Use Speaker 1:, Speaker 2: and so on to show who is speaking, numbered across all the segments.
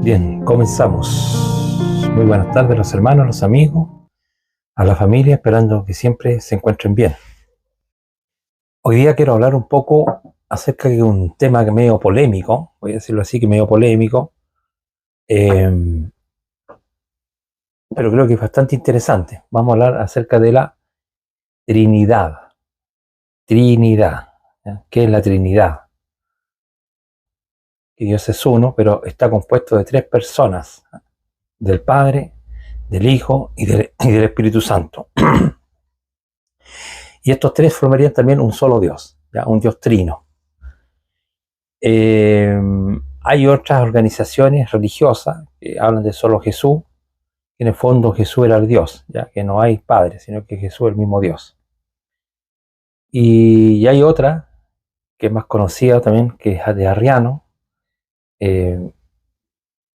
Speaker 1: Bien, comenzamos. Muy buenas tardes los hermanos, los amigos, a la familia, esperando que siempre se encuentren bien. Hoy día quiero hablar un poco acerca de un tema que medio polémico, voy a decirlo así, que medio polémico, pero creo que es bastante interesante. Vamos a hablar acerca de la Trinidad. Trinidad. ¿Ya? ¿Qué es la Trinidad? Que Dios es uno, pero está compuesto de tres personas, del Padre, del Hijo y del Espíritu Santo. Y estos tres formarían también un solo Dios, ¿ya? Un Dios trino. Hay otras organizaciones religiosas que hablan de solo Jesús, que en el fondo Jesús era el Dios, ¿ya? Que no hay Padre, sino que Jesús es el mismo Dios. Y hay otra, que es más conocida también, que es de Arriano.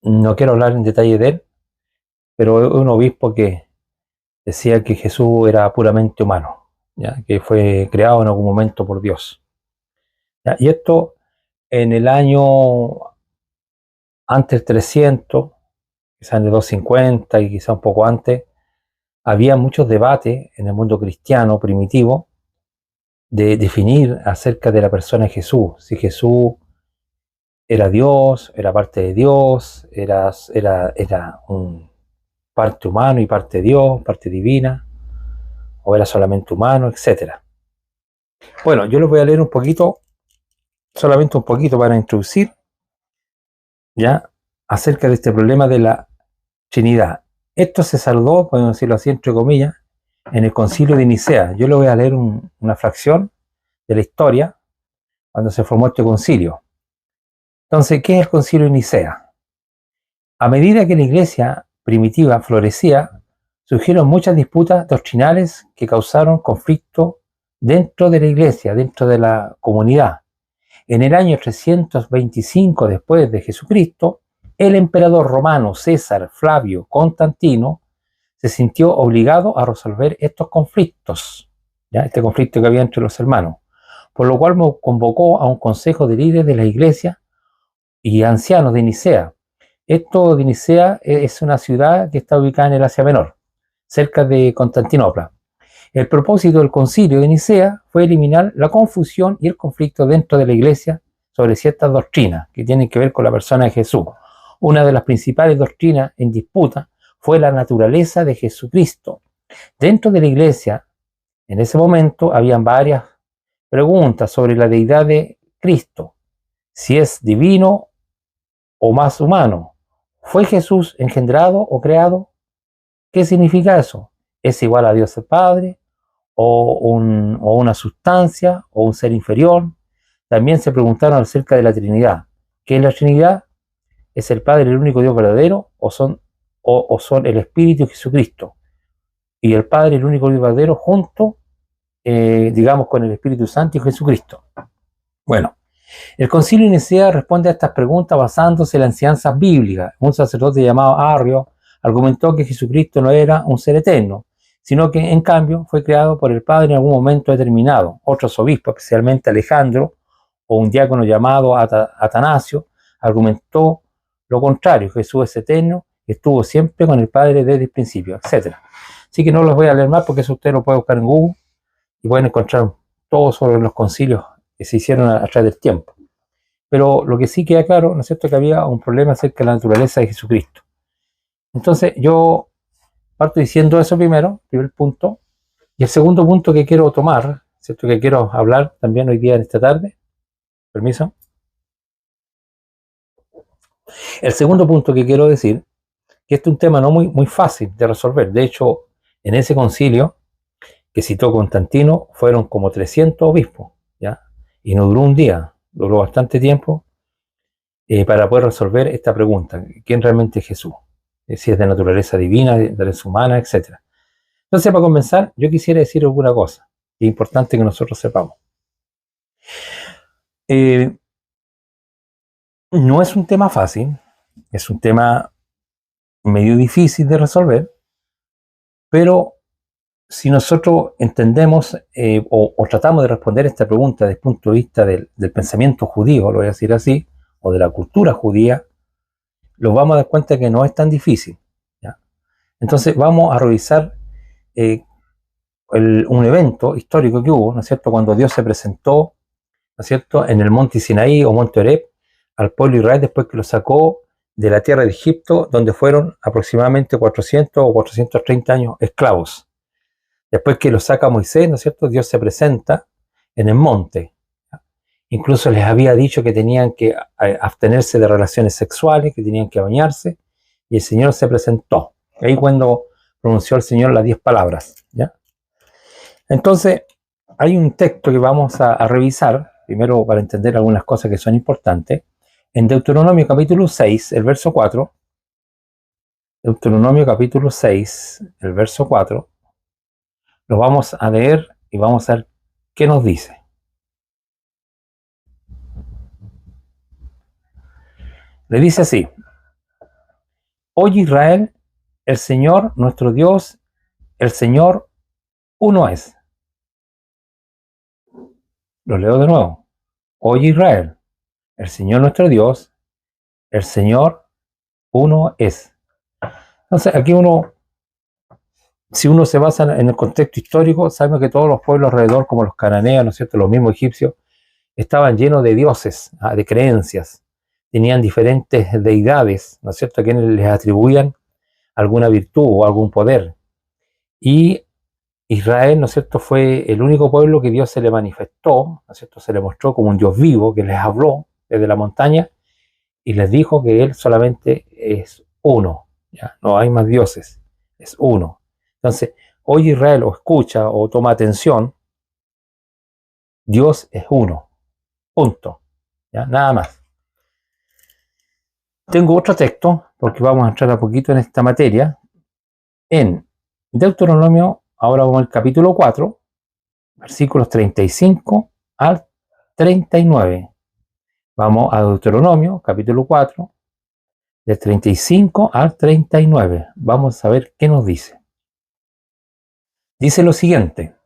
Speaker 1: No quiero hablar en detalle de él, pero es un obispo que decía que Jesús era puramente humano, ¿ya? Que fue creado en algún momento por Dios, ¿ya? Y esto en el año antes del 300, quizás en el 250 y quizás un poco antes, había muchos debates en el mundo cristiano primitivo de definir acerca de la persona de Jesús, si Jesús era Dios, era parte de Dios, era un parte humano y parte Dios, parte divina, o era solamente humano, etc. Bueno, yo les voy a leer un poquito, solamente un poquito para introducir, ya, acerca de este problema de la Trinidad. Esto se saldó, podemos decirlo así, entre comillas, en el Concilio de Nicea. Yo le voy a leer una fracción de la historia cuando se formó este concilio. Entonces, ¿qué es el Concilio de Nicea? A medida que la iglesia primitiva florecía, surgieron muchas disputas doctrinales que causaron conflicto dentro de la iglesia, dentro de la comunidad. En el año 325 después de Jesucristo, el emperador romano César Flavio Constantino se sintió obligado a resolver estos conflictos, ¿ya? Este conflicto que había entre los hermanos, por lo cual convocó a un consejo de líderes de la iglesia y ancianos de Nicea. Esto de Nicea es una ciudad que está ubicada en el Asia Menor, cerca de Constantinopla. El propósito del concilio de Nicea fue eliminar la confusión y el conflicto dentro de la iglesia sobre ciertas doctrinas que tienen que ver con la persona de Jesús. Una de las principales doctrinas en disputa fue la naturaleza de Jesucristo. Dentro de la iglesia, en ese momento, habían varias preguntas sobre la deidad de Cristo, si es divino o más humano. ¿Fue Jesús engendrado o creado? ¿Qué significa eso? ¿Es igual a Dios el Padre? ¿O una sustancia? ¿O un ser inferior? También se preguntaron acerca de la Trinidad. ¿Qué es la Trinidad? ¿Es el Padre el único Dios verdadero? ¿O son el Espíritu y Jesucristo? Y el Padre el único Dios verdadero junto, digamos, con el Espíritu Santo y Jesucristo. Bueno, el Concilio de Nicea responde a estas preguntas basándose en las enseñanzas bíblicas. Un sacerdote llamado Arrio argumentó que Jesucristo no era un ser eterno, sino que en cambio fue creado por el Padre en algún momento determinado. Otros obispos, especialmente Alejandro, o un diácono llamado Atanasio, argumentó lo contrario: Jesús es eterno, estuvo siempre con el Padre desde el principio, etc. Así que no los voy a leer más porque eso usted lo puede buscar en Google y pueden encontrar todo sobre los concilios que se hicieron a través del tiempo. Pero lo que sí queda claro, ¿no es cierto?, que había un problema acerca de la naturaleza de Jesucristo. Entonces yo parto diciendo eso primero, primer punto. Y el segundo punto que quiero tomar, ¿cierto?, que quiero hablar también hoy día en esta tarde, permiso. El segundo punto que quiero decir, que este es un tema no muy fácil de resolver. De hecho, en ese concilio que citó Constantino, fueron como 300 obispos, ¿ya? Y no duró un día, duró bastante tiempo para poder resolver esta pregunta: ¿quién realmente es Jesús? Si es de naturaleza divina, de naturaleza humana, etc. Entonces, para comenzar, yo quisiera decir alguna cosa que es importante que nosotros sepamos. No es un tema fácil, es un tema medio difícil de resolver, pero si nosotros entendemos o tratamos de responder esta pregunta desde el punto de vista del pensamiento judío, lo voy a decir así, o de la cultura judía, nos vamos a dar cuenta que no es tan difícil, ¿ya? Entonces vamos a revisar un evento histórico que hubo, ¿no es cierto?, cuando Dios se presentó, ¿no es cierto?, en el monte Sinaí o monte Horeb al pueblo de Israel después que lo sacó de la tierra de Egipto, donde fueron aproximadamente 400 o 430 años esclavos. Después que lo saca Moisés, ¿no es cierto?, Dios se presenta en el monte. Incluso les había dicho que tenían que abstenerse de relaciones sexuales, que tenían que bañarse, y el Señor se presentó. Ahí cuando pronunció el Señor las 10 palabras, ¿ya? Entonces, hay un texto que vamos a revisar, primero para entender algunas cosas que son importantes, en Deuteronomio capítulo 6, el verso 4, Deuteronomio capítulo 6, el verso 4, lo vamos a leer y vamos a ver qué nos dice. Le dice así: Oye Israel, el Señor nuestro Dios, el Señor uno es. Lo leo de nuevo. Oye Israel, el Señor nuestro Dios, el Señor uno es. Entonces aquí si uno se basa en el contexto histórico, sabemos que todos los pueblos alrededor, como los cananeos, ¿no es cierto?, los mismos egipcios, estaban llenos de dioses, de creencias, tenían diferentes deidades, ¿no es cierto?, a quienes les atribuían alguna virtud o algún poder. Y Israel, ¿no es cierto?, fue el único pueblo que Dios se le manifestó, ¿no es cierto?, se le mostró como un Dios vivo que les habló desde la montaña y les dijo que Él solamente es uno, ¿ya? No hay más dioses, es uno. Entonces, oye Israel, o escucha o toma atención, Dios es uno, punto, ¿ya? Nada más. Tengo otro texto, porque vamos a entrar un poquito en esta materia, en Deuteronomio, ahora vamos al capítulo 4, versículos 35 al 39. Vamos a Deuteronomio, capítulo 4, del 35 al 39. Vamos a ver qué nos dice. Dice lo siguiente: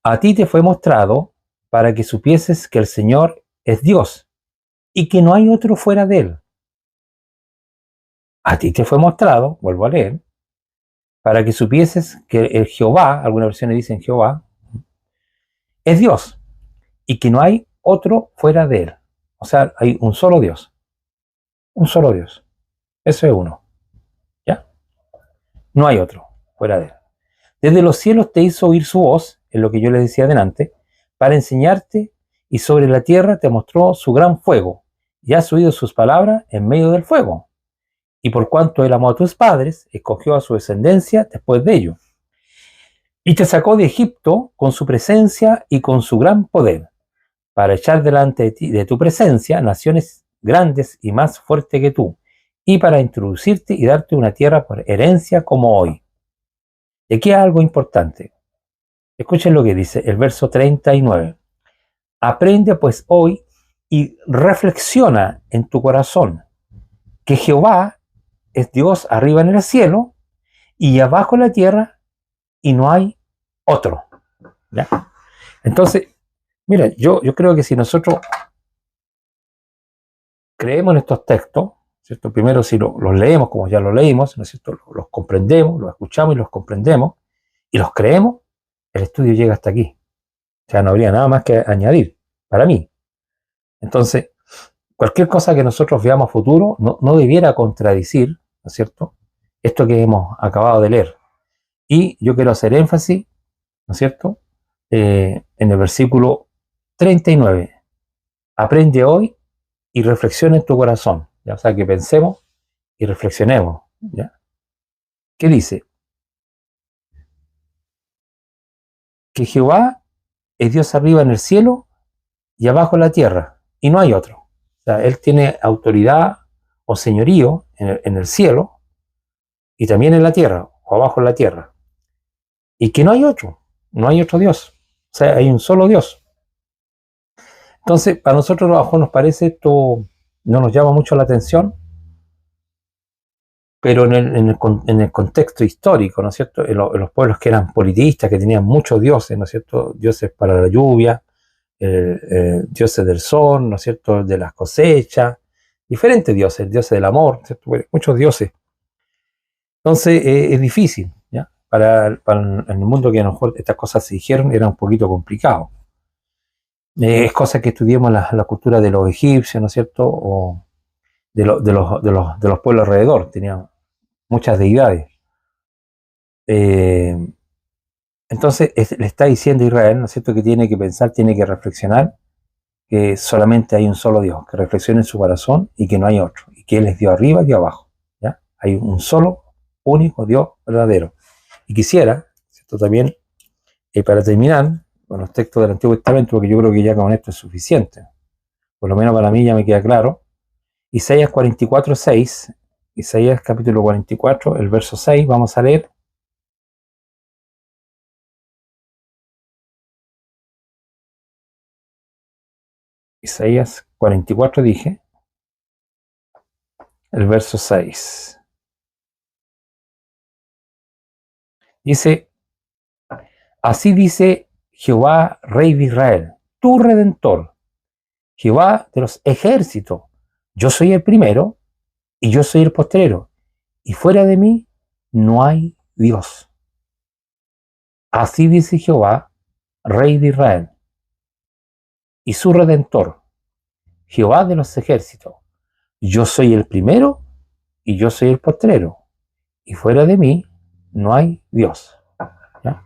Speaker 1: A ti te fue mostrado para que supieses que el Señor es Dios y que no hay otro fuera de Él. A ti te fue mostrado, vuelvo a leer, para que supieses que el Jehová, algunas versiones dicen Jehová, es Dios y que no hay otro fuera de Él. O sea, hay un solo Dios. Un solo Dios. Eso es uno. ¿Ya? No hay otro fuera de Él. Desde los cielos te hizo oír su voz, en lo que yo le decía adelante, para enseñarte, y sobre la tierra te mostró su gran fuego, y has oído sus palabras en medio del fuego. Y por cuanto él amó a tus padres, escogió a su descendencia después de ello. Y te sacó de Egipto con su presencia y con su gran poder, para echar delante de ti, de tu presencia, naciones grandes y más fuertes que tú, y para introducirte y darte una tierra por herencia como hoy. Y aquí hay algo importante. Escuchen lo que dice el verso 39. Aprende pues hoy y reflexiona en tu corazón que Jehová es Dios arriba en el cielo y abajo en la tierra y no hay otro. ¿Ya? Entonces, mira, yo creo que si nosotros creemos en estos textos, ¿cierto? Primero si los leemos como ya los leímos, ¿no es cierto?, los comprendemos, los escuchamos y los comprendemos y los creemos, el estudio llega hasta aquí. O sea, no habría nada más que añadir, para mí. Entonces, cualquier cosa que nosotros veamos a futuro no debiera contradecir, ¿no es cierto?, esto que hemos acabado de leer. Y yo quiero hacer énfasis, ¿no es cierto?, en el versículo 39. Aprende hoy y reflexiona en tu corazón. ¿Ya? O sea, que pensemos y reflexionemos. ¿Ya? ¿Qué dice? Que Jehová es Dios arriba en el cielo y abajo en la tierra, y no hay otro. O sea, Él tiene autoridad o señorío en el cielo y también en la tierra, o abajo en la tierra. Y que no hay otro Dios. O sea, hay un solo Dios. Entonces, para nosotros a lo mejor nos parece esto, no nos llama mucho la atención, pero en el contexto histórico, ¿no es cierto?, en los pueblos que eran politistas, que tenían muchos dioses, ¿no es cierto?, dioses para la lluvia, dioses del sol, ¿no es cierto?, de las cosechas, diferentes dioses, el dios del amor, ¿cierto? Muchos dioses. Entonces es difícil, ¿ya? En el mundo que a lo mejor estas cosas se dijeron era un poquito complicado. Es cosa que estudiemos la cultura de los egipcios, ¿no es cierto? O de los pueblos alrededor, tenían muchas deidades. Entonces le está diciendo a Israel, ¿no es cierto?, que tiene que pensar, tiene que reflexionar, que solamente hay un solo Dios, que reflexione en su corazón y que no hay otro, y que Él es Dios arriba y Dios abajo, ¿ya? Hay un solo, único Dios verdadero. Y quisiera, ¿cierto?, también, para terminar, con los textos del Antiguo Testamento, porque yo creo que ya con esto es suficiente, por lo menos para mí ya me queda claro, Isaías 44:6, Isaías capítulo 44, el verso 6, vamos a leer. Isaías 44 dije, el verso 6. Dice, así dice Jehová, Rey de Israel, tu Redentor, Jehová de los ejércitos, yo soy el primero y yo soy el postrero, y fuera de mí no hay Dios. Así dice Jehová, Rey de Israel, y su Redentor, Jehová de los ejércitos, yo soy el primero y yo soy el postrero, y fuera de mí no hay Dios. ¿Ya?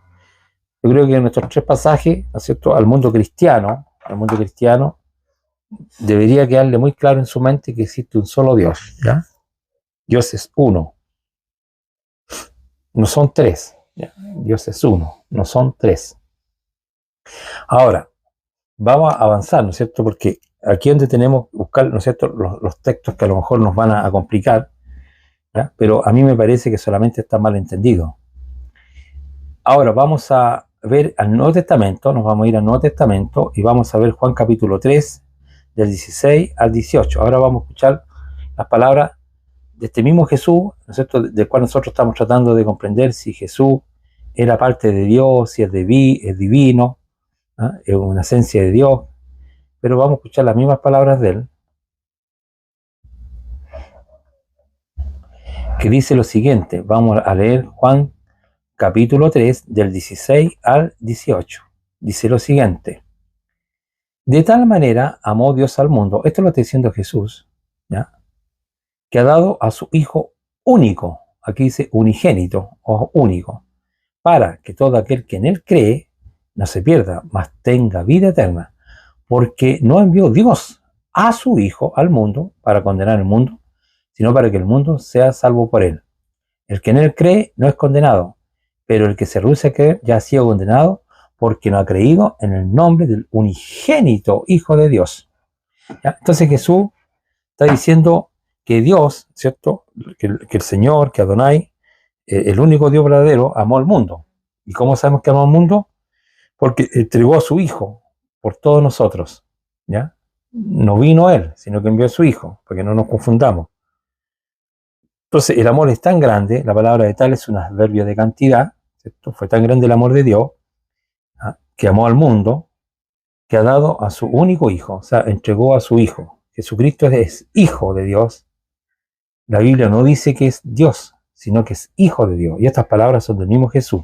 Speaker 1: Yo creo que en nuestros tres pasajes, ¿no es cierto?, al mundo cristiano, debería quedarle muy claro en su mente que existe un solo Dios. ¿Ya? Dios es uno, no son tres. ¿Ya? Dios es uno, no son tres. Ahora, vamos a avanzar, ¿no es cierto?, porque aquí donde tenemos que buscar, ¿no es cierto?, los textos que a lo mejor nos van a complicar, ¿ya? Pero a mí me parece que solamente está mal entendido. Ahora vamos a ver al Nuevo Testamento, nos vamos a ir al Nuevo Testamento y vamos a ver Juan capítulo 3, del 16 al 18. Ahora vamos a escuchar las palabras de este mismo Jesús, ¿no es cierto?, del cual nosotros estamos tratando de comprender si Jesús era parte de Dios, si es divino, ¿eh? Es una esencia de Dios, pero vamos a escuchar las mismas palabras de él, que dice lo siguiente. Vamos a leer Juan capítulo 3, del 16 al 18. Dice lo siguiente. De tal manera amó Dios al mundo, esto lo está diciendo Jesús, ¿ya?, que ha dado a su Hijo único, aquí dice unigénito o único, para que todo aquel que en él cree no se pierda, mas tenga vida eterna, porque no envió Dios a su Hijo al mundo para condenar el mundo, sino para que el mundo sea salvo por él. El que en él cree no es condenado, pero el que se rehúsa a creer ya ha sido condenado porque no ha creído en el nombre del unigénito Hijo de Dios. ¿Ya? Entonces Jesús está diciendo que Dios, ¿cierto?, que el Señor, que Adonai, el único Dios verdadero, amó al mundo. ¿Y cómo sabemos que amó al mundo? Porque entregó a su Hijo por todos nosotros. ¿Ya? No vino Él, sino que envió a su Hijo, para que no nos confundamos. Entonces el amor es tan grande, la palabra de tal es un adverbio de cantidad, ¿cierto? Fue tan grande el amor de Dios, ¿ah?, que amó al mundo, que ha dado a su único Hijo, o sea, entregó a su Hijo. Jesucristo es Hijo de Dios. La Biblia no dice que es Dios, sino que es Hijo de Dios. Y estas palabras son del mismo Jesús.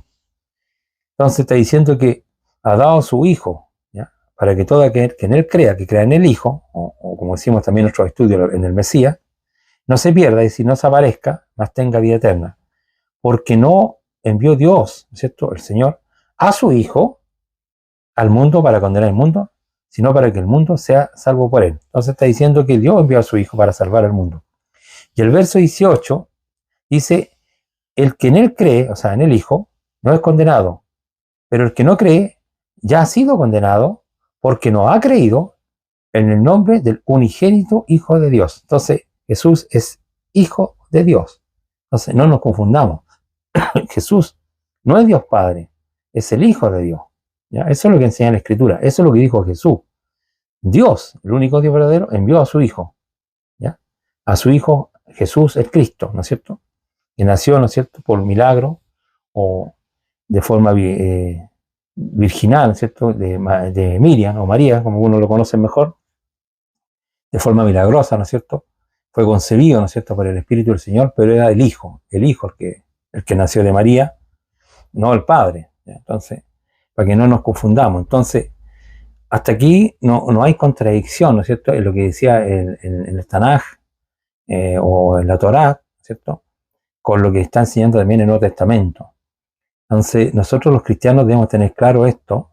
Speaker 1: Entonces está diciendo que ha dado a su Hijo, ¿ya?, para que todo aquel que en Él crea, que crea en el Hijo, o como decimos también en nuestros estudios, en el Mesías, no se pierda, y si no se aparezca, mas tenga vida eterna. Porque no envió Dios, ¿cierto?, el Señor, a su Hijo al mundo para condenar el mundo, sino para que el mundo sea salvo por Él. Entonces está diciendo que Dios envió a su Hijo para salvar al mundo. Y el verso 18 dice, el que en Él cree, o sea, en el Hijo, no es condenado, pero el que no cree ya ha sido condenado porque no ha creído en el nombre del unigénito Hijo de Dios. Entonces, Jesús es Hijo de Dios. Entonces, no nos confundamos. Jesús no es Dios Padre, es el Hijo de Dios. ¿Ya? Eso es lo que enseña la Escritura, eso es lo que dijo Jesús. Dios, el único Dios verdadero, envió a su Hijo, ¿ya?, a su Hijo Jesús el Cristo, ¿no es cierto?, que nació, ¿no es cierto?, por milagro o de forma virginal, ¿no es cierto?, de Miriam o María, como uno lo conoce mejor, de forma milagrosa, ¿no es cierto?, fue concebido, ¿no es cierto?, por el Espíritu del Señor, pero era el Hijo el que nació de María, no el Padre, ¿ya? Entonces, para que no nos confundamos. Entonces, hasta aquí no hay contradicción, ¿no es cierto?, en lo que decía el Tanaj o en la Torá, ¿cierto?, con lo que está enseñando también el Nuevo Testamento. Entonces, nosotros los cristianos debemos tener claro esto,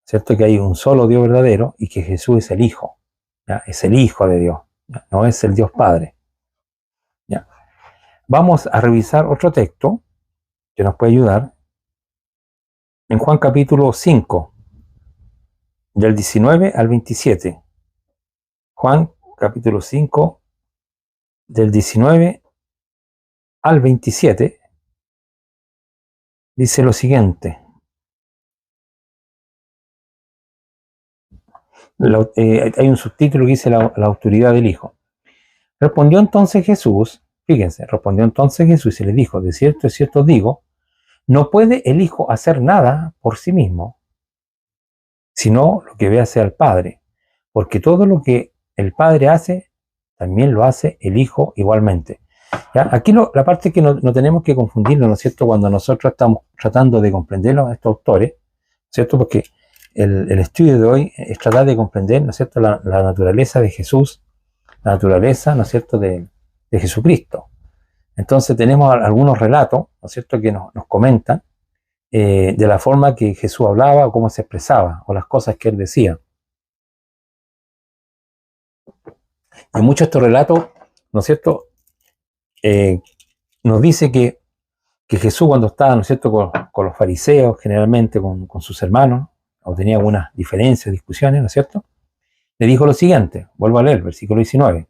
Speaker 1: ¿cierto?, que hay un solo Dios verdadero y que Jesús es el Hijo, ¿ya? Es el Hijo de Dios, ¿ya? No es el Dios Padre, ¿ya? Vamos a revisar otro texto que nos puede ayudar en Juan capítulo 5, del 19 al 27. Juan capítulo 5, del 19 al 27, dice lo siguiente. Hay un subtítulo que dice la autoridad del Hijo. Respondió entonces Jesús, fíjense, respondió entonces Jesús y le dijo, de cierto os digo, no puede el Hijo hacer nada por sí mismo, sino lo que ve hacer al Padre, porque todo lo que el Padre hace, también lo hace el Hijo igualmente. ¿Ya? Aquí la parte que no tenemos que confundirlo, ¿no es cierto?, cuando nosotros estamos tratando de comprenderlo a estos autores, ¿cierto?, porque el estudio de hoy es tratar de comprender, ¿no es cierto?, la naturaleza de Jesús, la naturaleza, ¿no es cierto?, de Jesucristo. Entonces tenemos algunos relatos, ¿no es cierto?, que nos comentan de la forma que Jesús hablaba o cómo se expresaba o las cosas que él decía. Y muchos de estos relatos, ¿no es cierto?, nos dice que Jesús cuando estaba, ¿no es cierto?, con los fariseos, generalmente con sus hermanos, o tenía algunas diferencias, discusiones, ¿no es cierto?, le dijo lo siguiente, vuelvo a leer, versículo 19.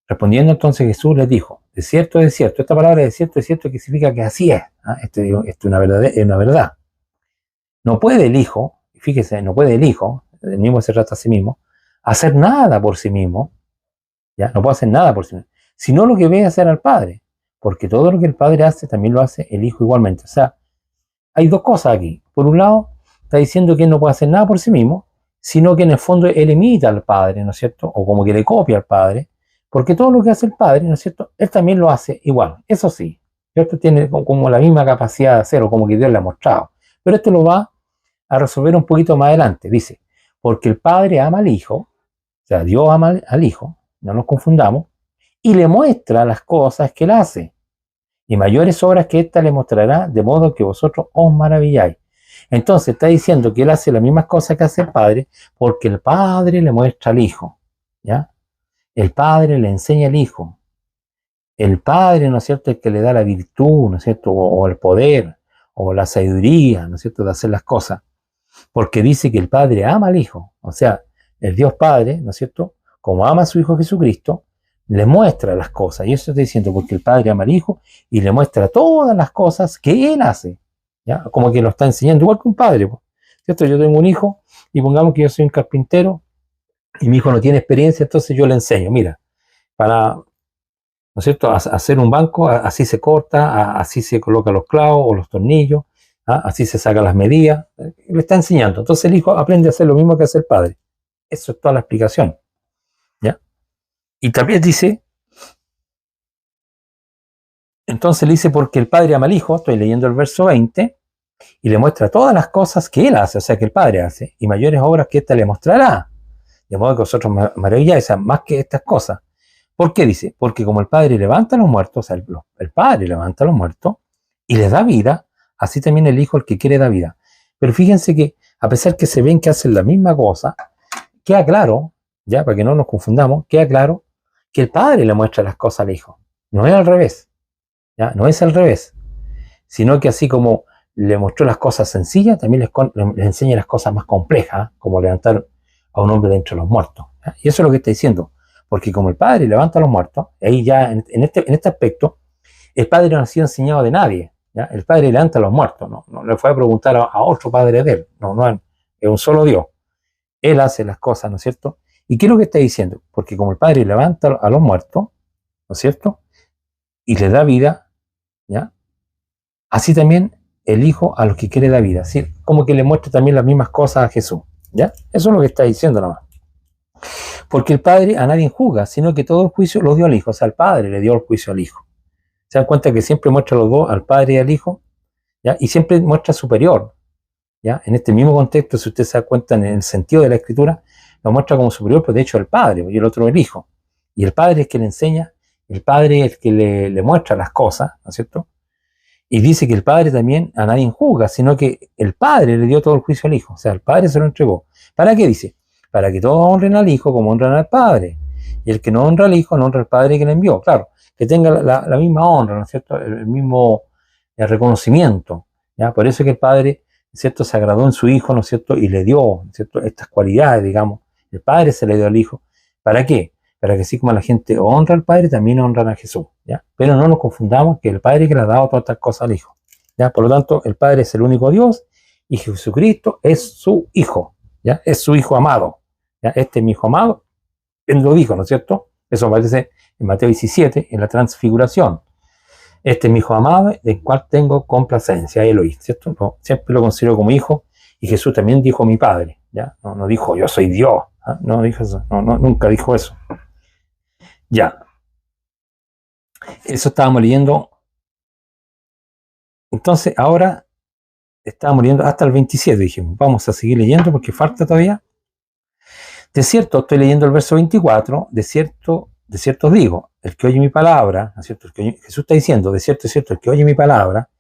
Speaker 1: Respondiendo entonces Jesús les dijo, de cierto, esta palabra de cierto que significa que así es, ¿ah? Esto es una verdad. No puede el Hijo, fíjese, no puede el Hijo, el mismo se trata a sí mismo, hacer nada por sí mismo, ¿ya? No puede hacer nada por sí mismo, sino lo que ve hacer al Padre, porque todo lo que el Padre hace, también lo hace el Hijo igualmente. O sea, hay dos cosas aquí. Por un lado, está diciendo que él no puede hacer nada por sí mismo, sino que en el fondo él imita al Padre, ¿no es cierto? O como que le copia al Padre, porque todo lo que hace el Padre, ¿no es cierto?, él también lo hace igual. Eso sí, esto tiene como la misma capacidad de hacerlo, como que Dios le ha mostrado. Pero esto lo va a resolver un poquito más adelante. Dice, porque el Padre ama al Hijo, o sea, Dios ama al Hijo, no nos confundamos, y le muestra las cosas que él hace. Y mayores obras que ésta le mostrará, de modo que vosotros os maravilláis. Entonces está diciendo que él hace las mismas cosas que hace el Padre, porque el Padre le muestra al Hijo, ¿ya? El Padre le enseña al Hijo. El Padre, ¿no es cierto?, es el que le da la virtud, ¿no es cierto?, o el poder, o la sabiduría, ¿no es cierto?, de hacer las cosas. Porque dice que el Padre ama al Hijo. O sea, el Dios Padre, ¿no es cierto?, como ama a su Hijo Jesucristo, le muestra las cosas. Y eso está diciendo porque el Padre ama al Hijo y le muestra todas las cosas que Él hace, ¿ya? Como que lo está enseñando, igual que un padre, ¿cierto? Yo tengo un hijo y pongamos que yo soy un carpintero y mi hijo no tiene experiencia, entonces yo le enseño, mira, para, ¿no es cierto?, hacer un banco, así se corta, así se colocan los clavos o los tornillos, así se sacan las medidas, le está enseñando. Entonces el hijo aprende a hacer lo mismo que hace el padre. Eso es toda la explicación, ¿ya? Y también dice, entonces le dice, porque el Padre ama al Hijo, estoy leyendo el verso 20, y le muestra todas las cosas que Él hace, o sea, que el Padre hace, y mayores obras que ésta le mostrará, de modo que vosotros maravilláis, más que estas cosas. ¿Por qué dice? Porque como el Padre levanta a los muertos, o sea, el Padre levanta a los muertos y les da vida, así también el Hijo, el que quiere, da vida. Pero fíjense que, a pesar que se ven que hacen la misma cosa, queda claro, ya, para que no nos confundamos, queda claro que el Padre le muestra las cosas al Hijo. No es al revés, ¿ya? No es al revés, sino que así como le mostró las cosas sencillas, también les enseña las cosas más complejas, como levantar a un hombre de entre los muertos, ¿ya? Y eso es lo que está diciendo, porque como el Padre levanta a los muertos, ahí ya en este aspecto, el Padre no ha sido enseñado de nadie, ¿ya? El Padre levanta a los muertos, no le fue a preguntar a otro Padre de él, no es un solo Dios. Él hace las cosas, ¿no es cierto? ¿Y qué es lo que está diciendo? Porque como el Padre levanta a los muertos, ¿no es cierto?, y les da vida, ¿ya?, así también el Hijo a los que quiere dar vida. Así como que le muestra también las mismas cosas a Jesús, ¿ya? Eso es lo que está diciendo nomás. Porque el Padre a nadie juzga, sino que todo el juicio lo dio al Hijo. O sea, el Padre le dio el juicio al Hijo. ¿Se dan cuenta que siempre muestra los dos, al Padre y al Hijo? ¿Ya? Y siempre muestra superior. ¿Ya? En este mismo contexto, si usted se da cuenta en el sentido de la Escritura, lo muestra como superior, pues de hecho el Padre, y el otro el Hijo. Y el Padre es el que le enseña, el Padre es el que le muestra las cosas, ¿no es cierto? Y dice que el Padre también a nadie juzga, sino que el Padre le dio todo el juicio al Hijo. O sea, el Padre se lo entregó. ¿Para qué dice? Para que todos honren al Hijo como honran al Padre. Y el que no honra al Hijo, no honra al Padre que le envió. Claro, que tenga la misma honra, ¿no es cierto? El mismo reconocimiento. ¿Ya? Por eso es que el Padre, ¿no es cierto?, se agradó en su Hijo, ¿no es cierto?, y le dio, ¿no es cierto?, estas cualidades, digamos. El Padre se le dio al Hijo. ¿Para qué? Para que así como la gente honra al Padre, también honran a Jesús, ¿ya? Pero no nos confundamos que el Padre que le ha dado todas estas cosas al Hijo, ¿ya? Por lo tanto, el Padre es el único Dios y Jesucristo es su Hijo, ¿ya? Es su Hijo amado, ¿ya? Este es mi Hijo amado, él lo dijo, ¿no es cierto? Eso aparece en Mateo 17, en la transfiguración. Este es mi Hijo amado, del cual tengo complacencia, Elohim, ¿cierto? No, siempre lo considero como Hijo, y Jesús también dijo mi Padre, ¿ya? No dijo yo soy Dios, ¿ah? No dijo eso, nunca dijo eso. Ya, eso estábamos leyendo. Entonces, ahora estábamos leyendo hasta el 27, dijimos, vamos a seguir leyendo porque falta todavía. De cierto, estoy leyendo el verso 24, de cierto os digo, el que oye mi palabra, ¿no es cierto? Jesús está diciendo, de cierto es cierto, el que oye mi palabra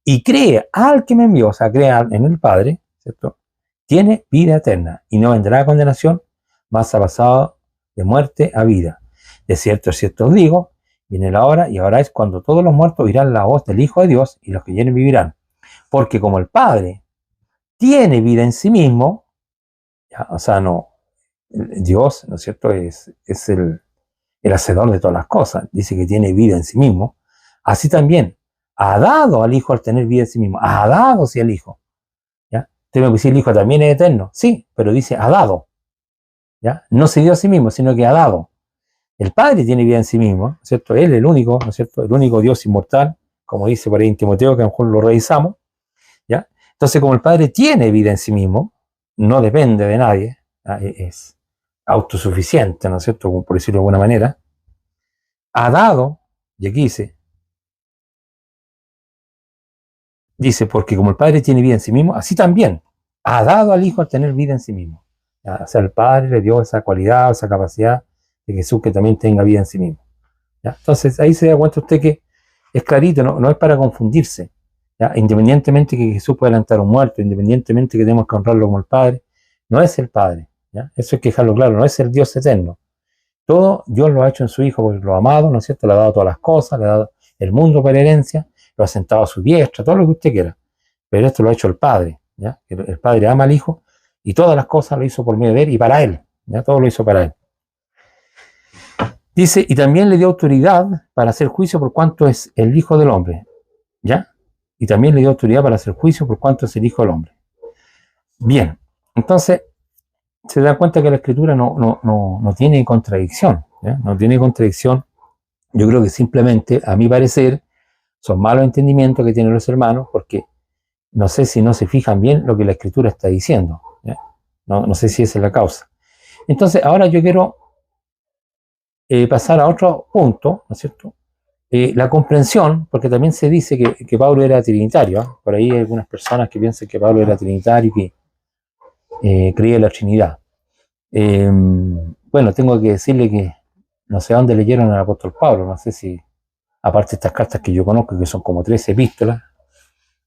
Speaker 1: y cree al que me envió, o sea, cree en el Padre, ¿cierto?, tiene vida eterna y no vendrá a condenación, mas ha pasado de muerte a vida. De cierto os digo, viene la hora y ahora es cuando todos los muertos oirán la voz del Hijo de Dios y los que vienen vivirán. Porque como el Padre tiene vida en sí mismo, ¿ya? O sea, no, Dios, ¿no es cierto?, es el hacedor de todas las cosas, dice que tiene vida en sí mismo, así también ha dado al Hijo al tener vida en sí mismo, ha dado sí al Hijo. ¿Ya? Tengo que decir, el Hijo también es eterno, sí, pero dice ha dado, ¿ya? No se dio a sí mismo, sino que ha dado. El Padre tiene vida en sí mismo, ¿no es cierto? Él, el único, ¿no es cierto?, el único Dios inmortal, como dice por ahí en Timoteo, que a lo mejor lo revisamos, ¿ya? Entonces, como el Padre tiene vida en sí mismo, no depende de nadie, ¿ya? Es autosuficiente, ¿no es cierto?, como por decirlo de alguna manera, ha dado, y aquí dice, porque como el Padre tiene vida en sí mismo, así también ha dado al Hijo al tener vida en sí mismo. ¿Ya? O sea, el Padre le dio esa cualidad, esa capacidad de Jesús que también tenga vida en sí mismo. ¿Ya? Entonces ahí se da cuenta usted que es clarito, no es para confundirse. ¿Ya? Independientemente que Jesús pueda levantar a un muerto, independientemente que tenemos que honrarlo como el Padre, no es el Padre. ¿Ya? Eso hay que dejarlo claro, no es el Dios eterno. Todo Dios lo ha hecho en su Hijo, porque lo ha amado, ¿no es cierto? Le ha dado todas las cosas, le ha dado el mundo por herencia, lo ha sentado a su diestra, todo lo que usted quiera. Pero esto lo ha hecho el Padre, ¿ya? El Padre ama al Hijo y todas las cosas lo hizo por medio de él y para él, ¿ya? Todo lo hizo para él. Dice, y también le dio autoridad para hacer juicio por cuanto es el Hijo del Hombre, ¿ya? Y también le dio autoridad para hacer juicio por cuanto es el Hijo del Hombre. Bien, entonces se da cuenta que la Escritura no tiene contradicción, ¿ya? No tiene contradicción. Yo creo que simplemente, a mi parecer, son malos entendimientos que tienen los hermanos, porque no sé si no se fijan bien lo que la Escritura está diciendo, ¿ya? No sé si esa es la causa. Entonces, ahora yo quiero pasar a otro punto, ¿no es cierto? La comprensión, porque también se dice que Pablo era trinitario, ¿eh? Por ahí hay algunas personas que piensan que Pablo era trinitario y que creía en la Trinidad. Bueno, tengo que decirle que no sé dónde leyeron al apóstol Pablo, no sé si, aparte de estas cartas que yo conozco, que son como 13 epístolas,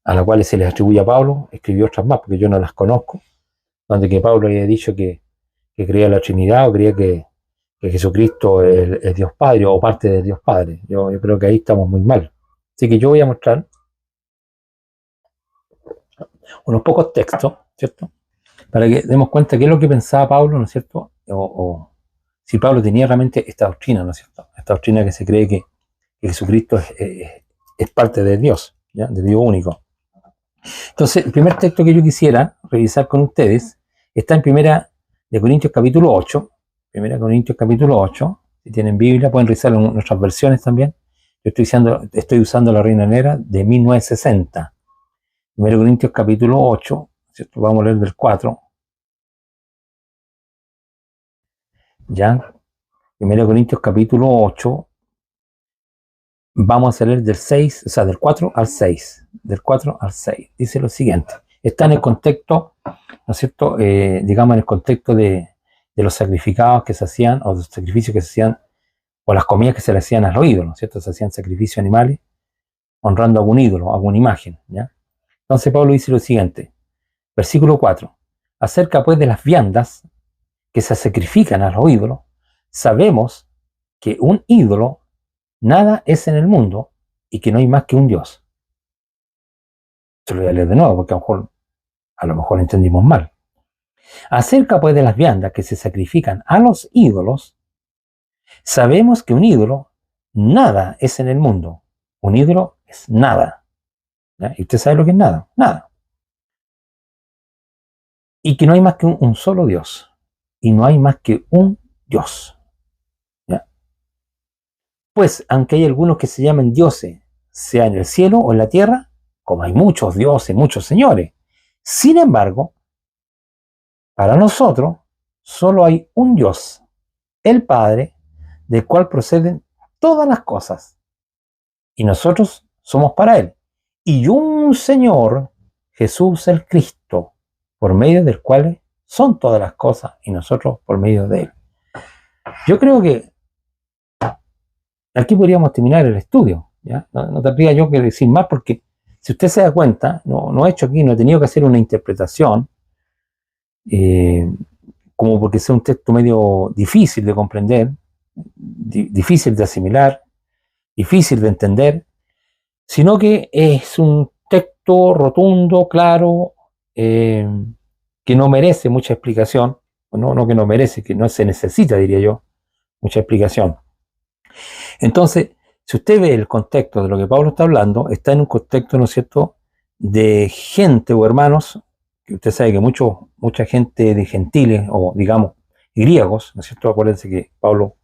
Speaker 1: a las cuales se les atribuye a Pablo, escribió otras más, porque yo no las conozco, donde que Pablo había dicho que creía en la Trinidad o creía que Jesucristo es Dios Padre o parte de Dios Padre. Yo creo que ahí estamos muy mal. Así que yo voy a mostrar unos pocos textos, ¿cierto?, para que demos cuenta qué es lo que pensaba Pablo, ¿no es cierto?, o si Pablo tenía realmente esta doctrina, ¿no es cierto?, esta doctrina que se cree que Jesucristo es parte de Dios, ¿ya?, de Dios único. Entonces, el primer texto que yo quisiera revisar con ustedes está en Primera de Corintios capítulo 8, Primera de Corintios capítulo 8, si tienen Biblia pueden revisarlo en nuestras versiones también. Yo estoy usando la Reina Negra de 1960. Primera de Corintios capítulo 8, ¿cierto? Vamos a leer del 4. ¿ya? 1 Corintios capítulo 8, vamos a leer del 6, o sea, del 4 al 6, del 4 al 6. Dice lo siguiente, está en el contexto, ¿no es cierto? Digamos en el contexto de los sacrificados que se hacían, o los sacrificios que se hacían, o las comidas que se le hacían a los ídolos, ¿no es cierto? Se hacían sacrificios animales, honrando a algún ídolo, a alguna imagen, ¿ya? Entonces Pablo dice lo siguiente, versículo 4, acerca pues de las viandas que se sacrifican a los ídolos, sabemos que un ídolo nada es en el mundo y que no hay más que un Dios. Se lo voy a leer de nuevo porque a lo mejor entendimos mal. Acerca pues de las viandas que se sacrifican a los ídolos, sabemos que un ídolo nada es en el mundo. Un ídolo es nada. ¿Ya? Y usted sabe lo que es nada. Nada. Y que no hay más que un solo Dios. Y no hay más que un Dios. ¿Ya? Pues, aunque hay algunos que se llaman dioses, sea en el cielo o en la tierra, como hay muchos dioses, muchos señores, sin embargo, para nosotros solo hay un Dios, el Padre, del cual proceden todas las cosas, y nosotros somos para Él, y un Señor, Jesús el Cristo, por medio del cual son todas las cosas, y nosotros por medio de Él. Yo creo que aquí podríamos terminar el estudio, ¿ya? No tendría yo que decir más, porque si usted se da cuenta, no he hecho aquí, no he tenido que hacer una interpretación, como porque sea un texto medio difícil de comprender, difícil de asimilar, difícil de entender, sino que es un texto rotundo, claro, que no merece mucha explicación, no que no merece, que no se necesita, diría yo, mucha explicación. Entonces, si usted ve el contexto de lo que Pablo está hablando, está en un contexto, ¿no es cierto?, de gente o hermanos, que usted sabe que mucha gente de gentiles, o digamos, griegos, ¿no es cierto? Acuérdense que Pablo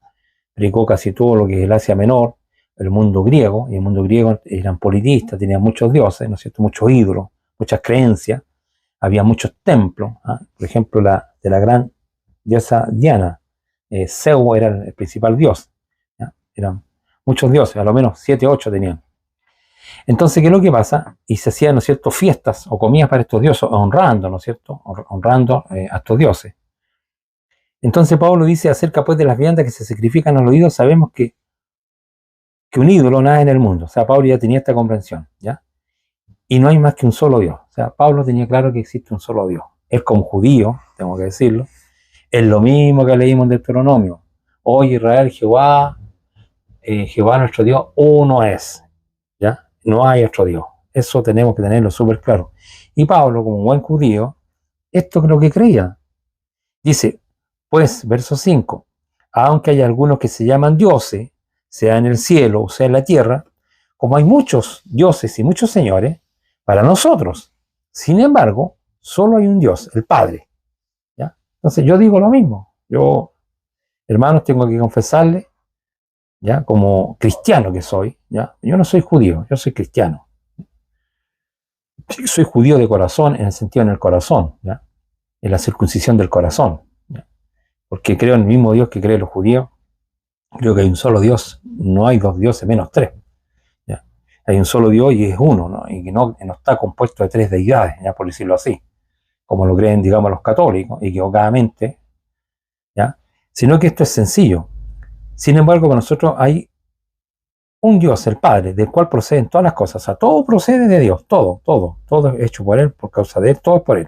Speaker 1: predicó casi todo lo que es el Asia Menor, el mundo griego, y el mundo griego eran politistas, tenían muchos dioses, ¿no es cierto?, muchos ídolos, muchas creencias, había muchos templos, ¿ah? Por ejemplo, de la gran diosa Diana, Zeus era el principal dios, ¿ya? Eran muchos dioses, a lo menos 7, 8 tenían. Entonces, ¿qué es lo que pasa? Y se hacían, ¿no es cierto?, fiestas o comidas para estos dioses, honrando, ¿no es cierto?, honrando a estos dioses. Entonces Pablo dice acerca pues de las viandas que se sacrifican a los ídolos, sabemos que un ídolo nada en el mundo. O sea, Pablo ya tenía esta comprensión, ¿ya? Y no hay más que un solo Dios. O sea, Pablo tenía claro que existe un solo Dios. Él como judío, tengo que decirlo, es lo mismo que leímos en Deuteronomio. Oye Israel, Jehová nuestro Dios, uno es, ¿ya? No hay otro Dios. Eso tenemos que tenerlo súper claro. Y Pablo, como buen judío, esto es lo que creía. Dice, pues, verso 5, aunque hay algunos que se llaman dioses, sea en el cielo o sea en la tierra, como hay muchos dioses y muchos señores, para nosotros, sin embargo, solo hay un Dios, el Padre. ¿Ya? Entonces yo digo lo mismo. Yo, hermanos, tengo que confesarle, ¿ya? Como cristiano que soy, ¿ya? Yo no soy judío, yo soy cristiano. Soy judío de corazón, en el sentido en el corazón, ¿ya? En la circuncisión del corazón, ¿ya? Porque creo en el mismo Dios que creen los judíos. Creo que hay un solo Dios, no hay dos dioses menos tres, ¿ya? Hay un solo Dios y es uno, ¿no? Y que no está compuesto de tres deidades, ¿ya? Por decirlo así, como lo creen, digamos, los católicos, equivocadamente, ¿ya? Sino que esto es sencillo. Sin embargo, para nosotros hay un Dios, el Padre, del cual proceden todas las cosas. O sea, todo procede de Dios, todo es hecho por Él, por causa de Él, todo es por Él.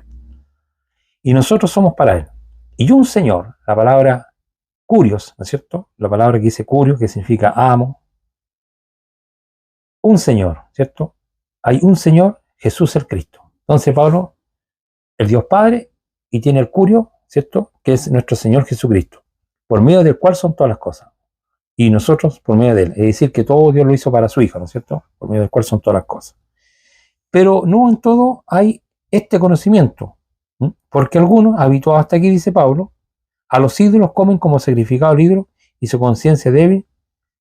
Speaker 1: Y nosotros somos para Él. Y un Señor, la palabra curios, ¿no es cierto? La palabra que dice curio, que significa amo. Un Señor, ¿cierto? Hay un Señor, Jesús el Cristo. Entonces Pablo, el Dios Padre, y tiene el curio, ¿cierto? Que es nuestro Señor Jesucristo, por medio del cual son todas las cosas. Y nosotros por medio de Él. Es decir, que todo Dios lo hizo para su Hijo, ¿no es cierto? Por medio del cual son todas las cosas. Pero no en todo hay este conocimiento. Porque algunos, habituados hasta aquí, dice Pablo, a los ídolos comen como sacrificado al ídolo y su conciencia débil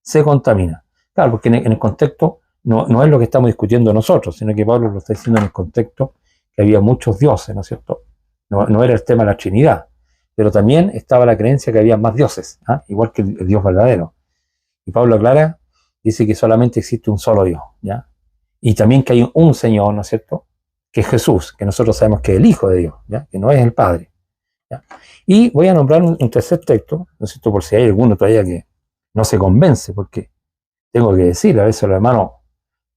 Speaker 1: se contamina. Claro, porque en el contexto no es lo que estamos discutiendo nosotros, sino que Pablo lo está diciendo en el contexto que había muchos dioses, ¿no es cierto? No era el tema de la Trinidad. pero también estaba la creencia que había más dioses, igual que el Dios verdadero. Y Pablo aclara, dice que solamente existe un solo Dios, ¿ya? Y también que hay un Señor, ¿no es cierto?, que es Jesús, que nosotros sabemos que es el Hijo de Dios, ¿ya?, que no es el Padre, ¿ya? Y voy a nombrar un tercer texto, ¿no es cierto?, por si hay alguno todavía que no se convence, porque tengo que decir, a veces a los hermanos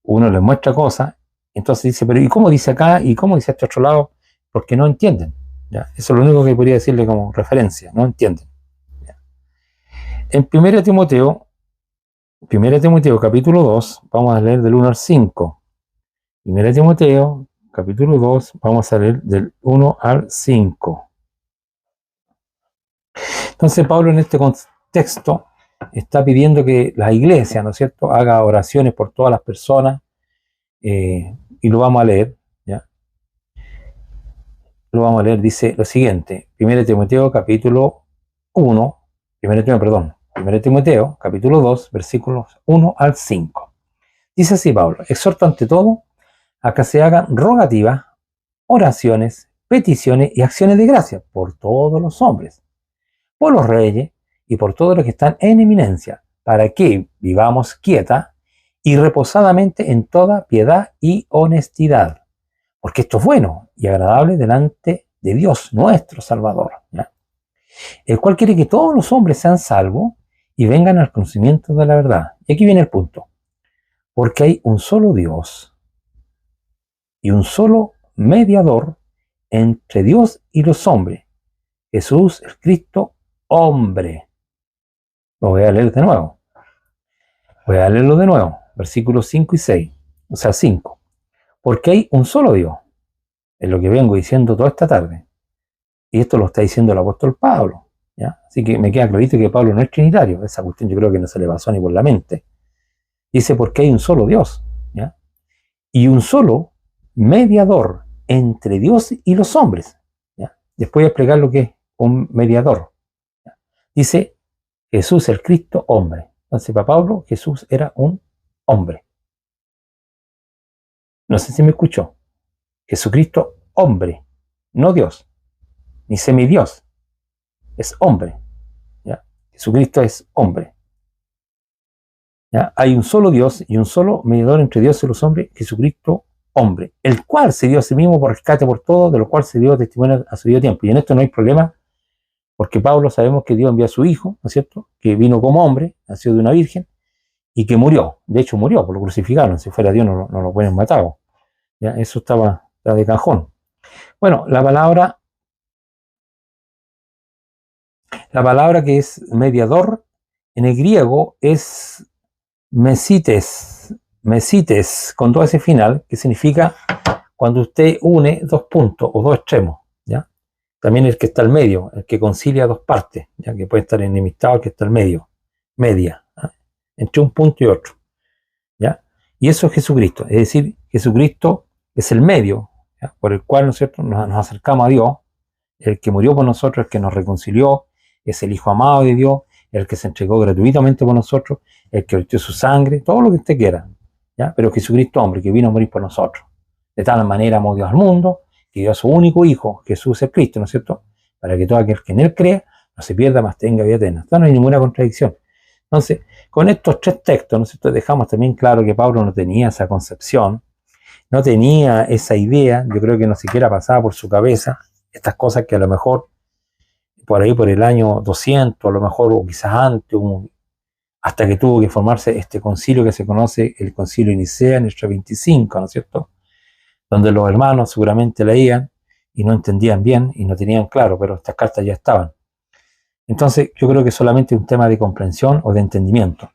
Speaker 1: uno les muestra cosas, entonces dice, pero ¿y cómo dice acá? ¿Y cómo dice este otro lado? Porque no entienden, ¿ya? Eso es lo único que podría decirle como referencia, no entienden, ¿ya? En 1 Timoteo capítulo 2, vamos a leer del 1 al 5. 1 Timoteo capítulo 2, vamos a leer del 1 al 5. Entonces Pablo en este contexto está pidiendo que la iglesia, ¿no es cierto?, haga oraciones por todas las personas, y lo vamos a leer, ¿ya? Lo vamos a leer, dice lo siguiente, 1 Timoteo capítulo 1, 1 Timoteo capítulo 2, versículos 1 al 5. Dice así Pablo: exhorto ante todo a que se hagan rogativas, oraciones, peticiones y acciones de gracia por todos los hombres, por los reyes y por todos los que están en eminencia, para que vivamos quieta y reposadamente en toda piedad y honestidad, porque esto es bueno y agradable delante de Dios nuestro Salvador, ¿ya?, el cual quiere que todos los hombres sean salvos y vengan al conocimiento de la verdad. Y aquí viene el punto: porque hay un solo Dios y un solo mediador entre Dios y los hombres, Jesús el Cristo, hombre. Lo voy a leer de nuevo. Voy a leerlo de nuevo. Versículos 5 y 6. O sea, 5. Porque hay un solo Dios. Es lo que vengo diciendo toda esta tarde. Y esto lo está diciendo el apóstol Pablo, ¿ya? Así que me queda clarito que Pablo no es trinitario. Esa cuestión yo creo que no se le pasó ni por la mente. Dice, porque hay un solo Dios, ¿ya?, y un solo mediador entre Dios y los hombres, ¿ya? Después voy a explicar lo que es un mediador, ¿ya? Dice, Jesús el Cristo, hombre. Entonces para Pablo Jesús era un hombre. No sé si me escuchó. Jesucristo, hombre, no Dios, ni semidios, es hombre, ¿ya? Jesucristo es hombre, ¿ya? Hay un solo Dios y un solo mediador entre Dios y los hombres, Jesucristo, hombre, el cual se dio a sí mismo por rescate por todo, de lo cual se dio testimonio a su debido tiempo. Y en esto no hay problema, porque Pablo sabemos que Dios envió a su Hijo, ¿no es cierto?, que vino como hombre, nació de una virgen, y que murió. De hecho murió, por lo crucificaron. Si fuera Dios no lo pueden matar, ¿ya? Eso estaba de cajón. Bueno, la palabra que es mediador en el griego es mesites, con todo ese final, que significa cuando usted une dos puntos o dos extremos, ¿ya? También el que está al medio, el que concilia dos partes, ya que puede estar enemistado el que está al medio, media, ¿ya?, entre un punto y otro, ¿ya? Y eso es Jesucristo, es decir, Jesucristo es el medio, ¿ya?, por el cual, ¿no es cierto?, nos acercamos a Dios, el que murió por nosotros, el que nos reconcilió, es el Hijo amado de Dios, el que se entregó gratuitamente por nosotros, el que vertió su sangre, todo lo que usted quiera, ¿ya? Pero Jesucristo, hombre, que vino a morir por nosotros. De tal manera amó Dios al mundo, que dio a su único Hijo, Jesús el Cristo, ¿no es cierto?, para que todo aquel que en él crea no se pierda, mas tenga vida eterna. Esto no hay ninguna contradicción. Entonces, con estos tres textos, ¿no es cierto?, dejamos también claro que Pablo no tenía esa concepción, no tenía esa idea, yo creo que no siquiera pasaba por su cabeza estas cosas que a lo mejor por ahí por el año 200, a lo mejor, o quizás antes, hasta que tuvo que formarse este concilio que se conoce, el concilio de Nicea en el 25, ¿no es cierto?, donde los hermanos seguramente leían y no entendían bien y no tenían claro, pero estas cartas ya estaban. Entonces yo creo que solamente un tema de comprensión o de entendimiento.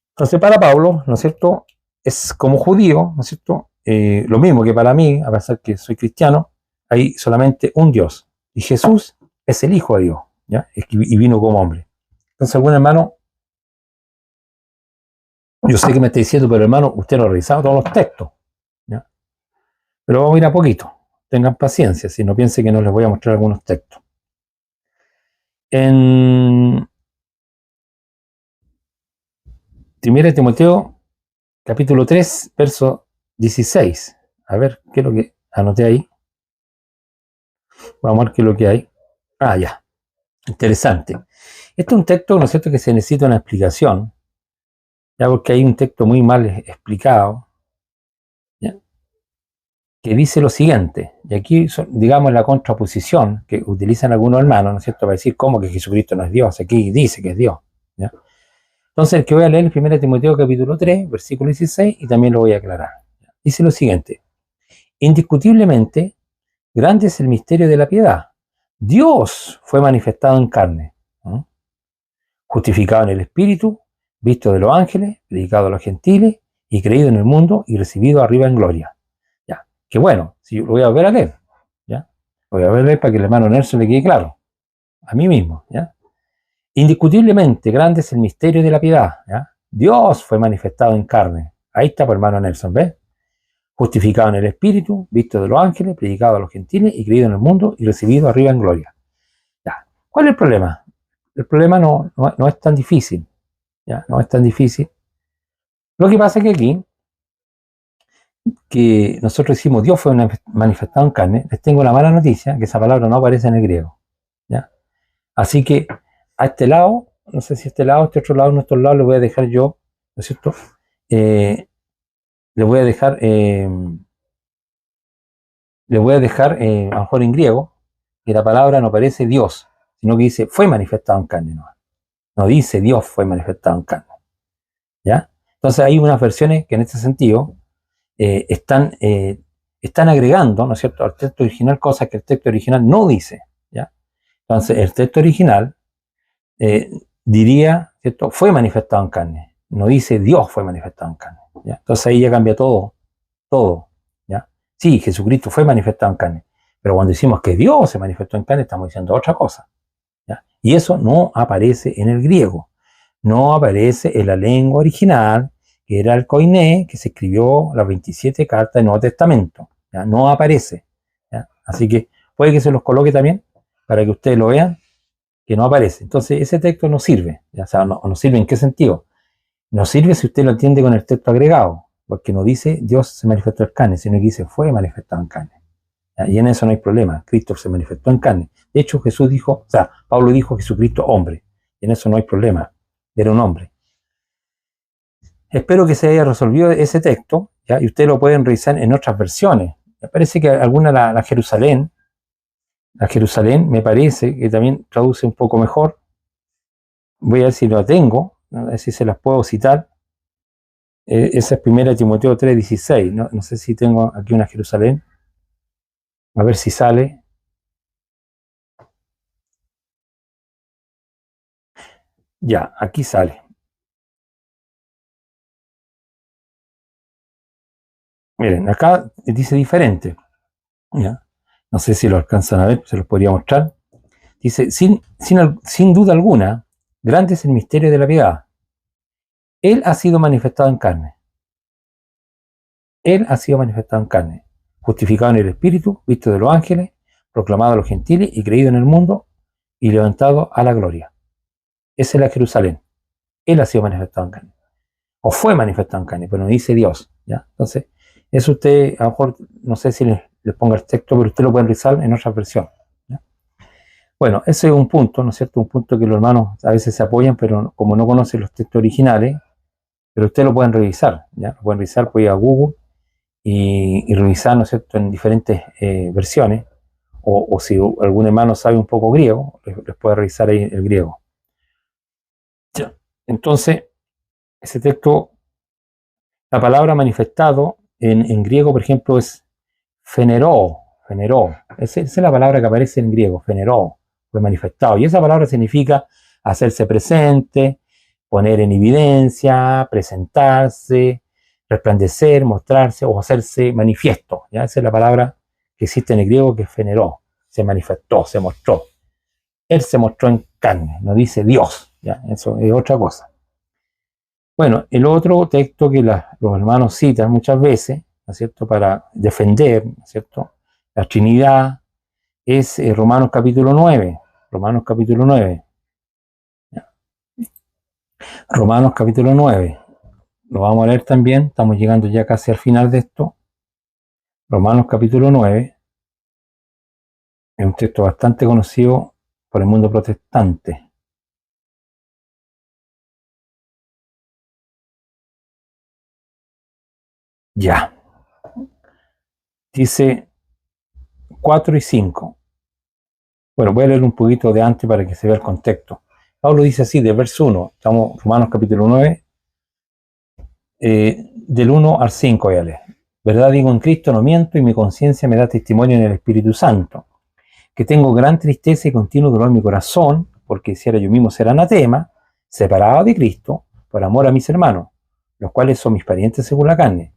Speaker 1: Entonces para Pablo, ¿no es cierto?, es como judío, ¿no es cierto?, lo mismo que para mí, a pesar que soy cristiano, hay solamente un Dios, y Jesús es el Hijo de Dios, ¿ya?, y vino como hombre. Entonces, algún hermano, yo sé que me está diciendo, pero hermano, usted no ha revisado todos los textos, ¿ya? Pero vamos a ir a poquito, tengan paciencia, si no piensen que no les voy a mostrar algunos textos. En 1 Timoteo, capítulo 3, verso 16, a ver, ¿qué es lo que anoté ahí? Vamos a ver qué es lo que hay. Ya, interesante. Este es un texto, ¿no es cierto?, que se necesita una explicación, ya porque hay un texto muy mal explicado, ¿ya?, que dice lo siguiente, y aquí, digamos, la contraposición que utilizan algunos hermanos, ¿no es cierto?, para decir cómo que Jesucristo no es Dios, aquí dice que es Dios, ¿ya? Entonces, el que voy a leer el 1 Timoteo capítulo 3, versículo 16, y también lo voy a aclarar. Dice lo siguiente: indiscutiblemente, grande es el misterio de la piedad. Dios fue manifestado en carne, ¿no?, justificado en el Espíritu, visto de los ángeles, predicado a los gentiles, y creído en el mundo, y recibido arriba en gloria. Ya, que bueno, si lo voy a volver a leer, ¿ya? Lo voy a volver a leer para que el hermano Nelson le quede claro, a mí mismo, ¿ya? Indiscutiblemente grande es el misterio de la piedad, ¿ya? Dios fue manifestado en carne. Ahí está, por hermano Nelson, ¿ves? Justificado en el Espíritu, visto de los ángeles, predicado a los gentiles, y creído en el mundo, y recibido arriba en gloria. Ya. ¿Cuál es el problema? El problema no es tan difícil, ¿ya? No es tan difícil. Lo que pasa es que aquí, que nosotros decimos Dios fue manifestado en carne, les tengo la mala noticia, que esa palabra no aparece en el griego, ¿ya? Así que a este lado, no sé si este lado, este otro lado, nuestro lado, le voy a dejar yo, ¿no es cierto? Le voy a dejar, a lo mejor en griego, que la palabra no aparece Dios, sino que dice fue manifestado en carne, no dice Dios fue manifestado en carne, ¿ya? Entonces hay unas versiones que en este sentido están agregando, ¿no es cierto?, al texto original cosas que el texto original no dice, ¿ya? Entonces el texto original diría, ¿cierto?, fue manifestado en carne, no dice Dios fue manifestado en carne, ¿ya? Entonces ahí ya cambia todo, ¿ya? Sí, Jesucristo fue manifestado en carne, pero cuando decimos que Dios se manifestó en carne, estamos diciendo otra cosa, ¿ya? Y eso no aparece en el griego, no aparece en la lengua original, que era el koiné, que se escribió las 27 cartas del Nuevo Testamento, ¿ya? No aparece, ¿ya? Así que puede que se los coloque también, para que ustedes lo vean, que no aparece. Entonces ese texto no sirve, ¿ya? O sea, no sirve ¿en qué sentido? No sirve si usted lo entiende con el texto agregado, porque no dice Dios se manifestó en carne, sino que dice fue manifestado en carne, ¿ya? Y en eso no hay problema, Cristo se manifestó en carne. De hecho, Jesús dijo, o sea, Pablo dijo Jesucristo hombre, y en eso no hay problema, era un hombre. Espero que se haya resolvido ese texto, ¿ya? Y ustedes lo pueden revisar en otras versiones. Me parece que alguna, la Jerusalén me parece que también traduce un poco mejor. Voy a ver si lo tengo, a ver si se las puedo citar. Esa es 1 Timoteo 3:16, no sé si tengo aquí una Jerusalén, a ver si sale. Ya, aquí sale. Miren, acá dice diferente, ¿ya? No sé si lo alcanzan a ver, se los podría mostrar. Dice, sin duda alguna, grande es el misterio de la piedad. Él ha sido manifestado en carne. Él ha sido manifestado en carne, justificado en el Espíritu, visto de los ángeles, proclamado a los gentiles y creído en el mundo y levantado a la gloria. Esa es la Jerusalén. Él ha sido manifestado en carne. O fue manifestado en carne, pero no dice Dios, ¿ya? Entonces, eso usted, a lo mejor, no sé si les ponga el texto, pero usted lo puede revisar en otra versión, ¿ya? Bueno, ese es un punto, ¿no es cierto? Un punto que los hermanos a veces se apoyan, pero como no conocen los textos originales, pero ustedes lo pueden revisar, ¿ya? Lo pueden revisar, pueden ir a Google y revisar, ¿no es cierto?, en diferentes versiones, o si algún hermano sabe un poco griego, les puede revisar ahí el griego. Ya. Entonces, ese texto, la palabra manifestado en griego, por ejemplo, es feneró. Esa es la palabra que aparece en griego, feneró, fue manifestado. Y esa palabra significa hacerse presente, poner en evidencia, presentarse, resplandecer, mostrarse o hacerse manifiesto, ¿ya? Esa es la palabra que existe en el griego, que es feneró, se manifestó, se mostró. Él se mostró en carne, no dice Dios, ¿ya? Eso es otra cosa. Bueno, el otro texto que los hermanos citan muchas veces, ¿no es cierto?, para defender, ¿no es cierto?, la Trinidad, es Romanos capítulo 9. Romanos capítulo 9. Romanos capítulo 9. Lo vamos a leer también, estamos llegando ya casi al final de esto. Romanos capítulo 9. Es un texto bastante conocido por el mundo protestante. Ya. Dice 4 y 5. Bueno, voy a leer un poquito de antes para que se vea el contexto. Pablo dice así, de verso 1, estamos Romanos capítulo 9, del 1 al 5, voy a leer. Verdad digo en Cristo, no miento, y mi conciencia me da testimonio en el Espíritu Santo, que tengo gran tristeza y continuo dolor en mi corazón, porque quisiera yo mismo ser anatema, separado de Cristo, por amor a mis hermanos, los cuales son mis parientes según la carne,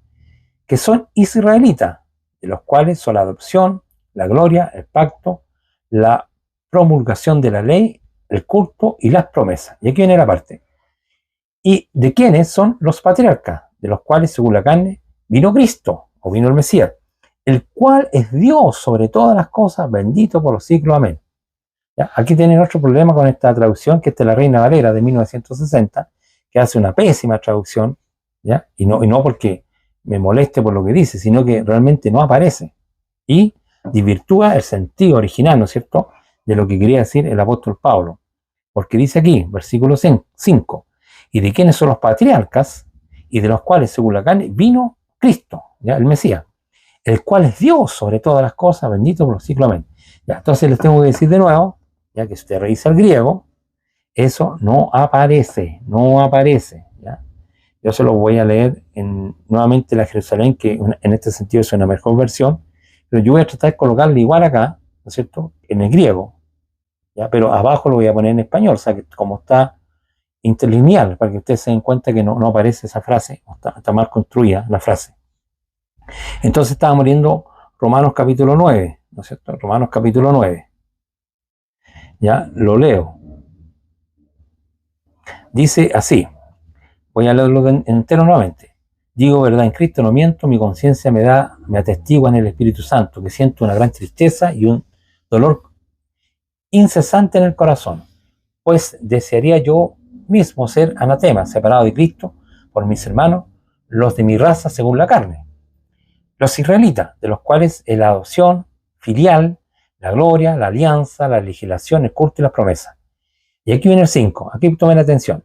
Speaker 1: que son israelitas, de los cuales son la adopción, la gloria, el pacto, la promulgación de la ley, el culto y las promesas. Y aquí viene la parte. ¿Y de quiénes son los patriarcas? De los cuales, según la carne, vino Cristo, o vino el Mesías, el cual es Dios sobre todas las cosas, bendito por los siglos. Amén. ¿Ya? Aquí tienen otro problema con esta traducción, que esta es la Reina Valera de 1960, que hace una pésima traducción, ¿ya? Y no porque me moleste por lo que dice, sino que realmente no aparece. Y desvirtúa el sentido original, ¿no es cierto?, de lo que quería decir el apóstol Pablo. Porque dice aquí, versículo 5, y de quiénes son los patriarcas, y de los cuales, según la carne, vino Cristo, ¿ya? El Mesías, el cual es Dios sobre todas las cosas, bendito por los siglos. Amén. Ya, entonces les tengo que decir de nuevo, ya que si usted revisa el griego, eso no aparece, ¿ya? Yo se lo voy a leer nuevamente la Jerusalén, que en este sentido es una mejor versión, pero yo voy a tratar de colocarle igual acá, ¿no es cierto?, en el griego, ¿ya? Pero abajo lo voy a poner en español, o sea, que como está interlineal, para que ustedes se den cuenta que no aparece esa frase, está mal construida la frase. Entonces estábamos leyendo Romanos capítulo 9, ¿no es cierto? Romanos capítulo 9. Ya, lo leo. Dice así, voy a leerlo entero nuevamente. Digo verdad en Cristo, no miento, mi conciencia me atestigua en el Espíritu Santo, que siento una gran tristeza y un dolor incesante en el corazón, pues desearía yo mismo ser anatema, separado de Cristo, por mis hermanos, los de mi raza según la carne, los israelitas, de los cuales es la adopción filial, la gloria, la alianza, la legislación, el culto y las promesas. Y aquí viene el 5, aquí tomen atención.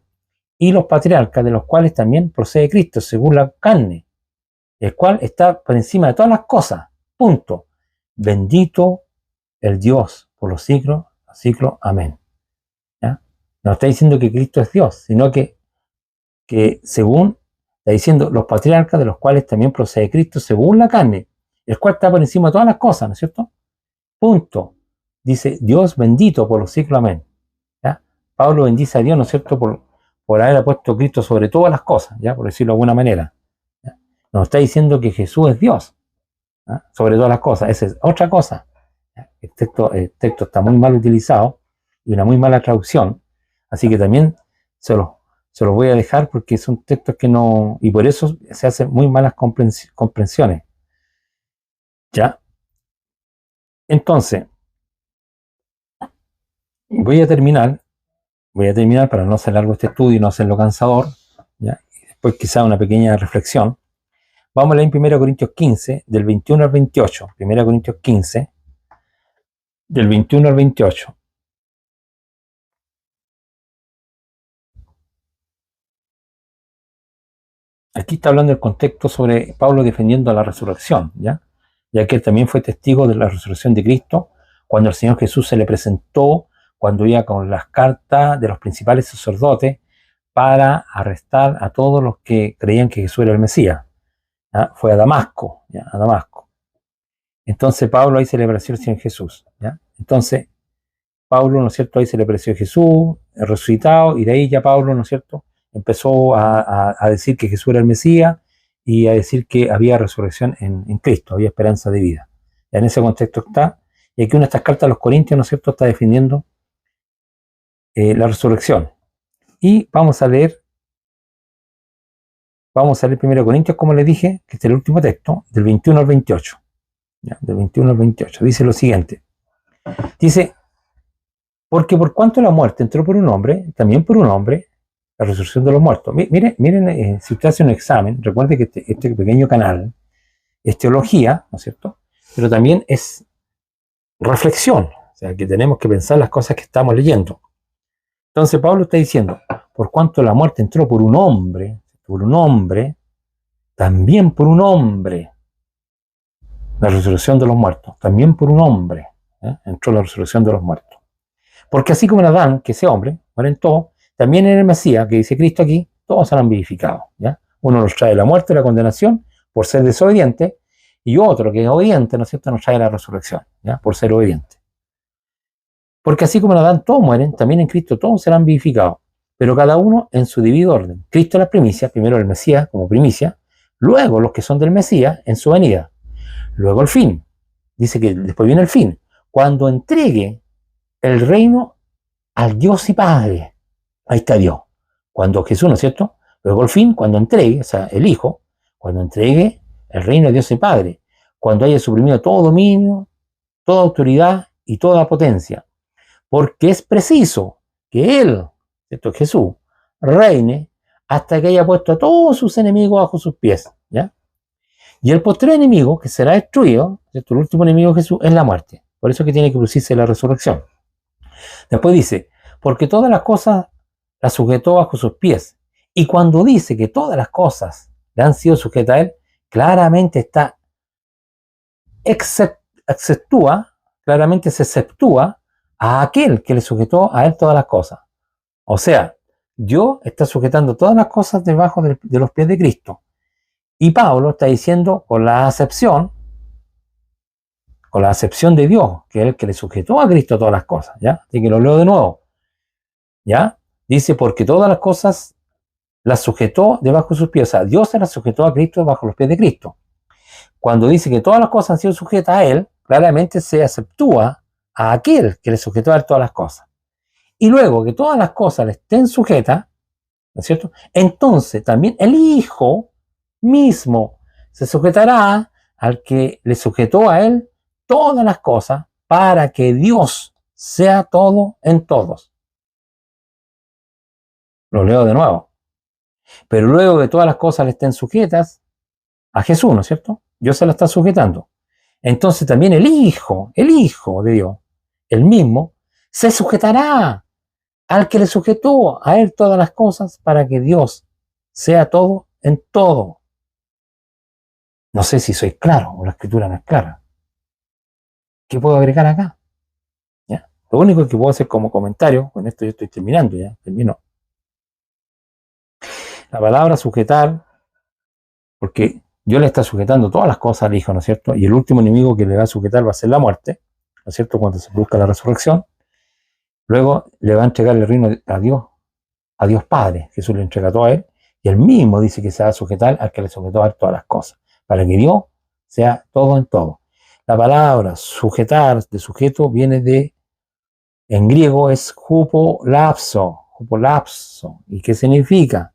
Speaker 1: Y los patriarcas, de los cuales también procede Cristo, según la carne, el cual está por encima de todas las cosas. Punto. Bendito el Dios por los siglos, amén. ¿Ya? No está diciendo que Cristo es Dios, sino que según está diciendo los patriarcas, de los cuales también procede Cristo, según la carne, el cual está por encima de todas las cosas, ¿no es cierto? Punto. Dice Dios bendito por los siglos, amén. ¿Ya? Pablo bendice a Dios, ¿no es cierto?, por haber puesto a Cristo sobre todas las cosas, ¿ya?, por decirlo de alguna manera. ¿Ya? Nos está diciendo que Jesús es Dios, ¿ya?, sobre todas las cosas. Esa es otra cosa. ¿Ya? El texto está muy mal utilizado y una muy mala traducción, así que también se los voy a dejar porque son textos que no, y por eso se hacen muy malas comprensiones. ¿Ya? Entonces, voy a terminar para no hacer largo este estudio y no hacerlo cansador, ¿ya? Y después quizá una pequeña reflexión. Vamos a leer en 1 Corintios 15, del 21 al 28. 1 Corintios 15, del 21 al 28. Aquí está hablando el contexto sobre Pablo defendiendo la resurrección, ya que él también fue testigo de la resurrección de Cristo, cuando el Señor Jesús se le presentó, cuando iba con las cartas de los principales sacerdotes para arrestar a todos los que creían que Jesús era el Mesías. ¿Ya? Fue a Damasco, ¿ya? A Damasco. Entonces Pablo ahí se le apareció el Señor Jesús, ¿ya? Entonces Pablo, ¿no es cierto?, ahí se le apareció Jesús, el resucitado, y de ahí ya Pablo, ¿no es cierto?, empezó a decir que Jesús era el Mesías y a decir que había resurrección en Cristo, había esperanza de vida. Ya en ese contexto está, y aquí una de estas cartas a los Corintios, ¿no es cierto?, está defendiendo la resurrección. Y vamos a leer 1 Corintios, como les dije, que este es el último texto, del 21 al 28. ¿Ya? Del 21 al 28. Dice lo siguiente. Dice, porque por cuanto la muerte entró por un hombre, también por un hombre, la resurrección de los muertos. Miren, si usted hace un examen, recuerde que este pequeño canal es teología, ¿no es cierto?, pero también es reflexión, O sea, que tenemos que pensar las cosas que estamos leyendo. Entonces Pablo está diciendo, por cuanto la muerte entró por un hombre, también por un hombre, la resurrección de los muertos, también por un hombre, entró la resurrección de los muertos. Porque así como en Adán, que ese hombre, mueren todos, también en el Mesías, que dice Cristo aquí, todos serán vivificados. ¿Ya? Uno nos trae la muerte y la condenación por ser desobediente, y otro que es obediente, ¿no es cierto?, nos trae la resurrección, ¿ya? Por ser obediente. Porque así como en Adán todos mueren, también en Cristo todos serán vivificados, pero cada uno en su debido orden. Cristo la primicia, primero el Mesías como primicia, luego los que son del Mesías en su venida, luego el fin. Dice que después viene el fin, cuando entregue el reino al Dios y Padre. Ahí está Dios. Cuando Jesús, ¿no es cierto? Luego el fin, cuando entregue, o sea, el Hijo, cuando entregue el reino a Dios y Padre, cuando haya suprimido todo dominio, toda autoridad y toda potencia. Porque es preciso que Él, ¿cierto? Jesús, reine hasta que haya puesto a todos sus enemigos bajo sus pies. ¿Ya? Y el posterior enemigo que será destruido, ¿cierto? El último enemigo de Jesús es la muerte. Por eso es que tiene que producirse la resurrección. Después dice, porque todas las cosas las sujetó bajo sus pies. Y cuando dice que todas las cosas le han sido sujetas a Él, claramente está claramente se exceptúa a aquel que le sujetó a Él todas las cosas. O sea, Dios está sujetando todas las cosas debajo de los pies de Cristo. Y Pablo está diciendo con la acepción de Dios, que es el que le sujetó a Cristo todas las cosas, ¿ya? Así que lo leo de nuevo, ¿ya? Dice, porque todas las cosas las sujetó debajo de sus pies. O sea, Dios se las sujetó a Cristo debajo de los pies de Cristo. Cuando dice que todas las cosas han sido sujetas a Él, claramente se aceptúa a aquel que le sujetó a Él todas las cosas. Y luego que todas las cosas le estén sujetas, ¿no es cierto? Entonces también el Hijo mismo se sujetará al que le sujetó a Él todas las cosas para que Dios sea todo en todos. Lo leo de nuevo. Pero luego que todas las cosas le estén sujetas a Jesús, ¿no es cierto? Dios se la está sujetando. Entonces también el Hijo de Dios, el mismo, se sujetará al que le sujetó a Él todas las cosas para que Dios sea todo en todo. No sé si soy claro o la escritura no es clara. ¿Qué puedo agregar acá? ¿Ya? Lo único que puedo hacer como comentario, con esto yo estoy terminando, ya termino. La palabra sujetar, porque Dios le está sujetando todas las cosas al Hijo, ¿no es cierto? Y el último enemigo que le va a sujetar va a ser la muerte, ¿no es cierto? Cuando se produzca la resurrección. Luego le va a entregar el reino a Dios Padre. Jesús le entrega todo a Él. Y Él mismo dice que se va a sujetar al que le sujetó a Él todas las cosas, para que Dios sea todo en todo. La palabra sujetar, de sujeto, viene en griego es hupolapso. ¿Y qué significa?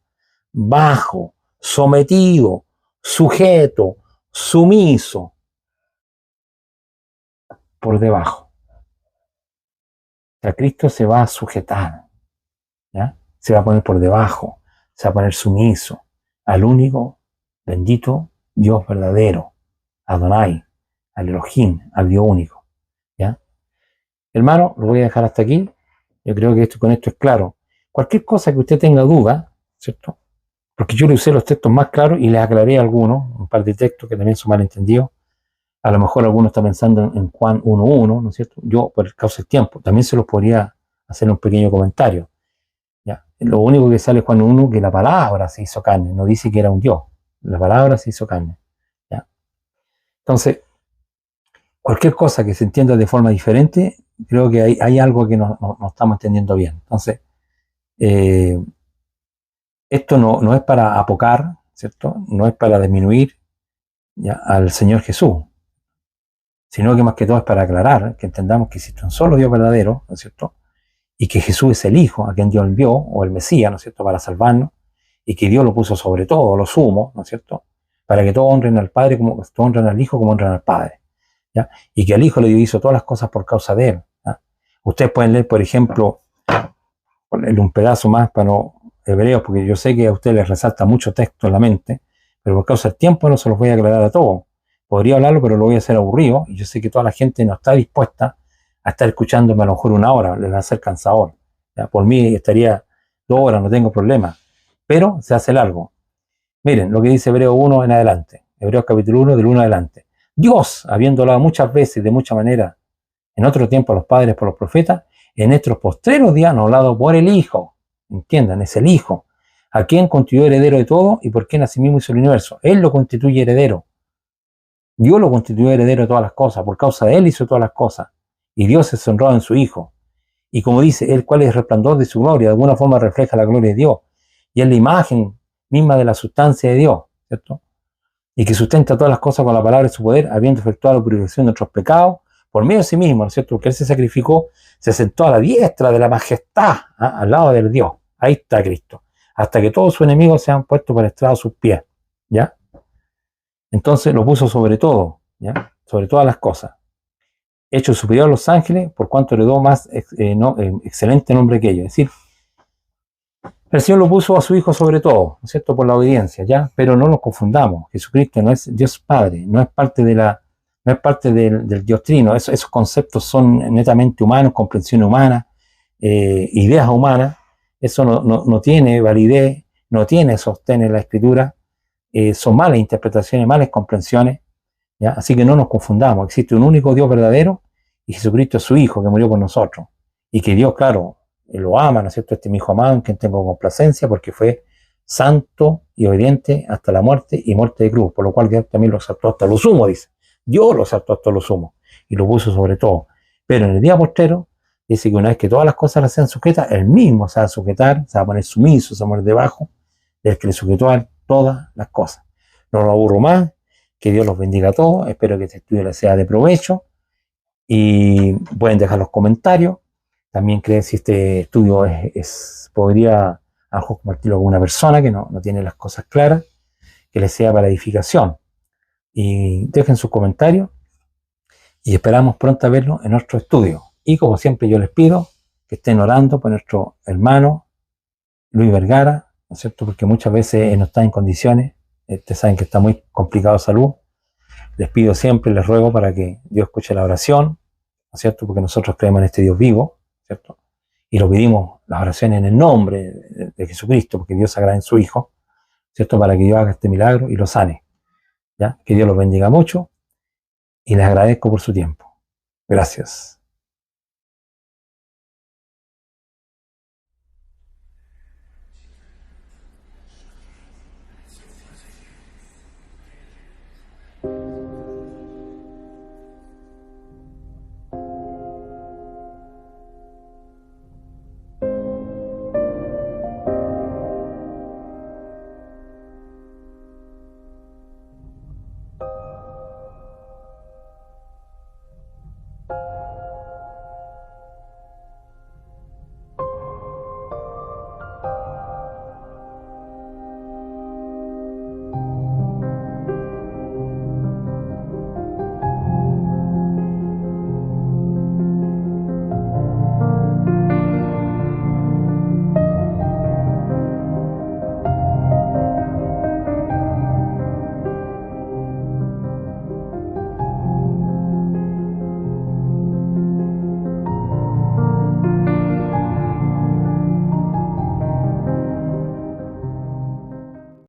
Speaker 1: Bajo, sometido, sujeto, sumiso, por debajo. O sea, Cristo se va a sujetar, ¿ya? Se va a poner por debajo, se va a poner sumiso al único, bendito Dios verdadero, Adonai, al Elohim, al Dios único, ¿ya? Hermano, lo voy a dejar hasta aquí. Yo creo que con esto es claro. Cualquier cosa que usted tenga duda, ¿cierto? Porque yo le usé los textos más claros y les aclaré algunos, un par de textos que también son malentendidos. A lo mejor alguno está pensando en Juan 1.1, ¿no es cierto? Yo, por causa del tiempo, también se los podría hacer un pequeño comentario. ¿Ya? Lo único que sale Juan 1, que la palabra se hizo carne, no dice que era un Dios. La palabra se hizo carne. ¿Ya? Entonces, cualquier cosa que se entienda de forma diferente, creo que hay algo que no estamos entendiendo bien. Entonces, esto no es para apocar, ¿cierto? No es para disminuir, ¿ya?, al Señor Jesús, sino que más que todo es para aclarar que entendamos que existe un solo Dios verdadero, ¿no es cierto? Y que Jesús es el Hijo a quien Dios envió, o el Mesías, ¿no es cierto?, para salvarnos, y que Dios lo puso sobre todo, lo sumo, ¿no es cierto?, para que todos honren al Padre, como todos honren al Hijo como honran al Padre, ¿ya? Y que al Hijo le hizo todas las cosas por causa de Él, ¿ya? Ustedes pueden leer, por ejemplo, ponerle un pedazo más para no Hebreos, porque yo sé que a ustedes les resalta mucho texto en la mente, pero por causa del tiempo no se los voy a aclarar a todos. Podría hablarlo, pero lo voy a hacer aburrido, y yo sé que toda la gente no está dispuesta a estar escuchándome a lo mejor 1 hora, les va a ser cansador. ¿Ya? Por mí estaría 2 horas, no tengo problema, pero se hace largo. Miren lo que dice Hebreos 1 en adelante, Hebreos capítulo 1 del 1 adelante. Dios, habiendo hablado muchas veces, de mucha manera, en otro tiempo a los padres por los profetas, en estos postreros días nos ha hablado por el Hijo. Entiendan, es el Hijo, a quien constituyó heredero de todo y por quien asimismo hizo el universo. Él lo constituye heredero. Dios lo constituyó heredero de todas las cosas. Por causa de él hizo todas las cosas. Y Dios es honrado en su Hijo. Y como dice, el cual es el resplandor de su gloria, de alguna forma refleja la gloria de Dios. Y es la imagen misma de la sustancia de Dios, ¿cierto? Y que sustenta todas las cosas con la palabra de su poder, habiendo efectuado la purificación de nuestros pecados, por medio de sí mismo, ¿no es cierto? Porque él se sacrificó, se sentó a la diestra de la majestad, al lado del Dios. Ahí está Cristo. Hasta que todos sus enemigos se han puesto por estrado a sus pies, ¿ya? Entonces lo puso sobre todo, ¿ya? Sobre todas las cosas. Hecho superior a los ángeles, por cuanto heredó más excelente nombre que ellos. Es decir, el Señor lo puso a su Hijo sobre todo, ¿no es cierto? Por la obediencia, ¿ya? Pero no nos confundamos. Jesucristo no es Dios Padre, no es parte del Dios Trino. Esos conceptos son netamente humanos, comprensión humana, ideas humanas. Eso no tiene validez, no tiene sostén en la Escritura. Son malas interpretaciones, malas comprensiones, ¿ya? Así que no nos confundamos. Existe un único Dios verdadero y Jesucristo es su Hijo que murió por nosotros. Y que Dios, claro, lo ama, ¿no es cierto? Este es mi Hijo amado en quien tengo complacencia, porque fue santo y obediente hasta la muerte y muerte de cruz, por lo cual Dios también lo exaltó hasta lo sumo, dice. Dios lo exaltó hasta lo sumo y lo puso sobre todo. Pero en el día postrero dice que una vez que todas las cosas las sean sujetas, él mismo se va a sujetar, se va a poner sumiso, se va a poner debajo del que le sujetó a todas las cosas. No lo aburro más, que Dios los bendiga a todos, espero que este estudio les sea de provecho y pueden dejar los comentarios. También creen si este estudio podría a lo mejor compartirlo con una persona que no tiene las cosas claras, que les sea para edificación. Y dejen sus comentarios y esperamos pronto verlo en nuestro estudio. Y como siempre yo les pido que estén orando por nuestro hermano Luis Vergara, ¿no es cierto? Porque muchas veces no está en condiciones, ustedes saben que está muy complicado de salud. Les pido siempre, les ruego para que Dios escuche la oración, ¿no es cierto? Porque nosotros creemos en este Dios vivo, ¿cierto? Y lo pedimos las oraciones en el nombre de Jesucristo, porque Dios agrada en su Hijo, ¿cierto? Para que Dios haga este milagro y lo sane, ¿ya? Que Dios los bendiga mucho y les agradezco por su tiempo. Gracias.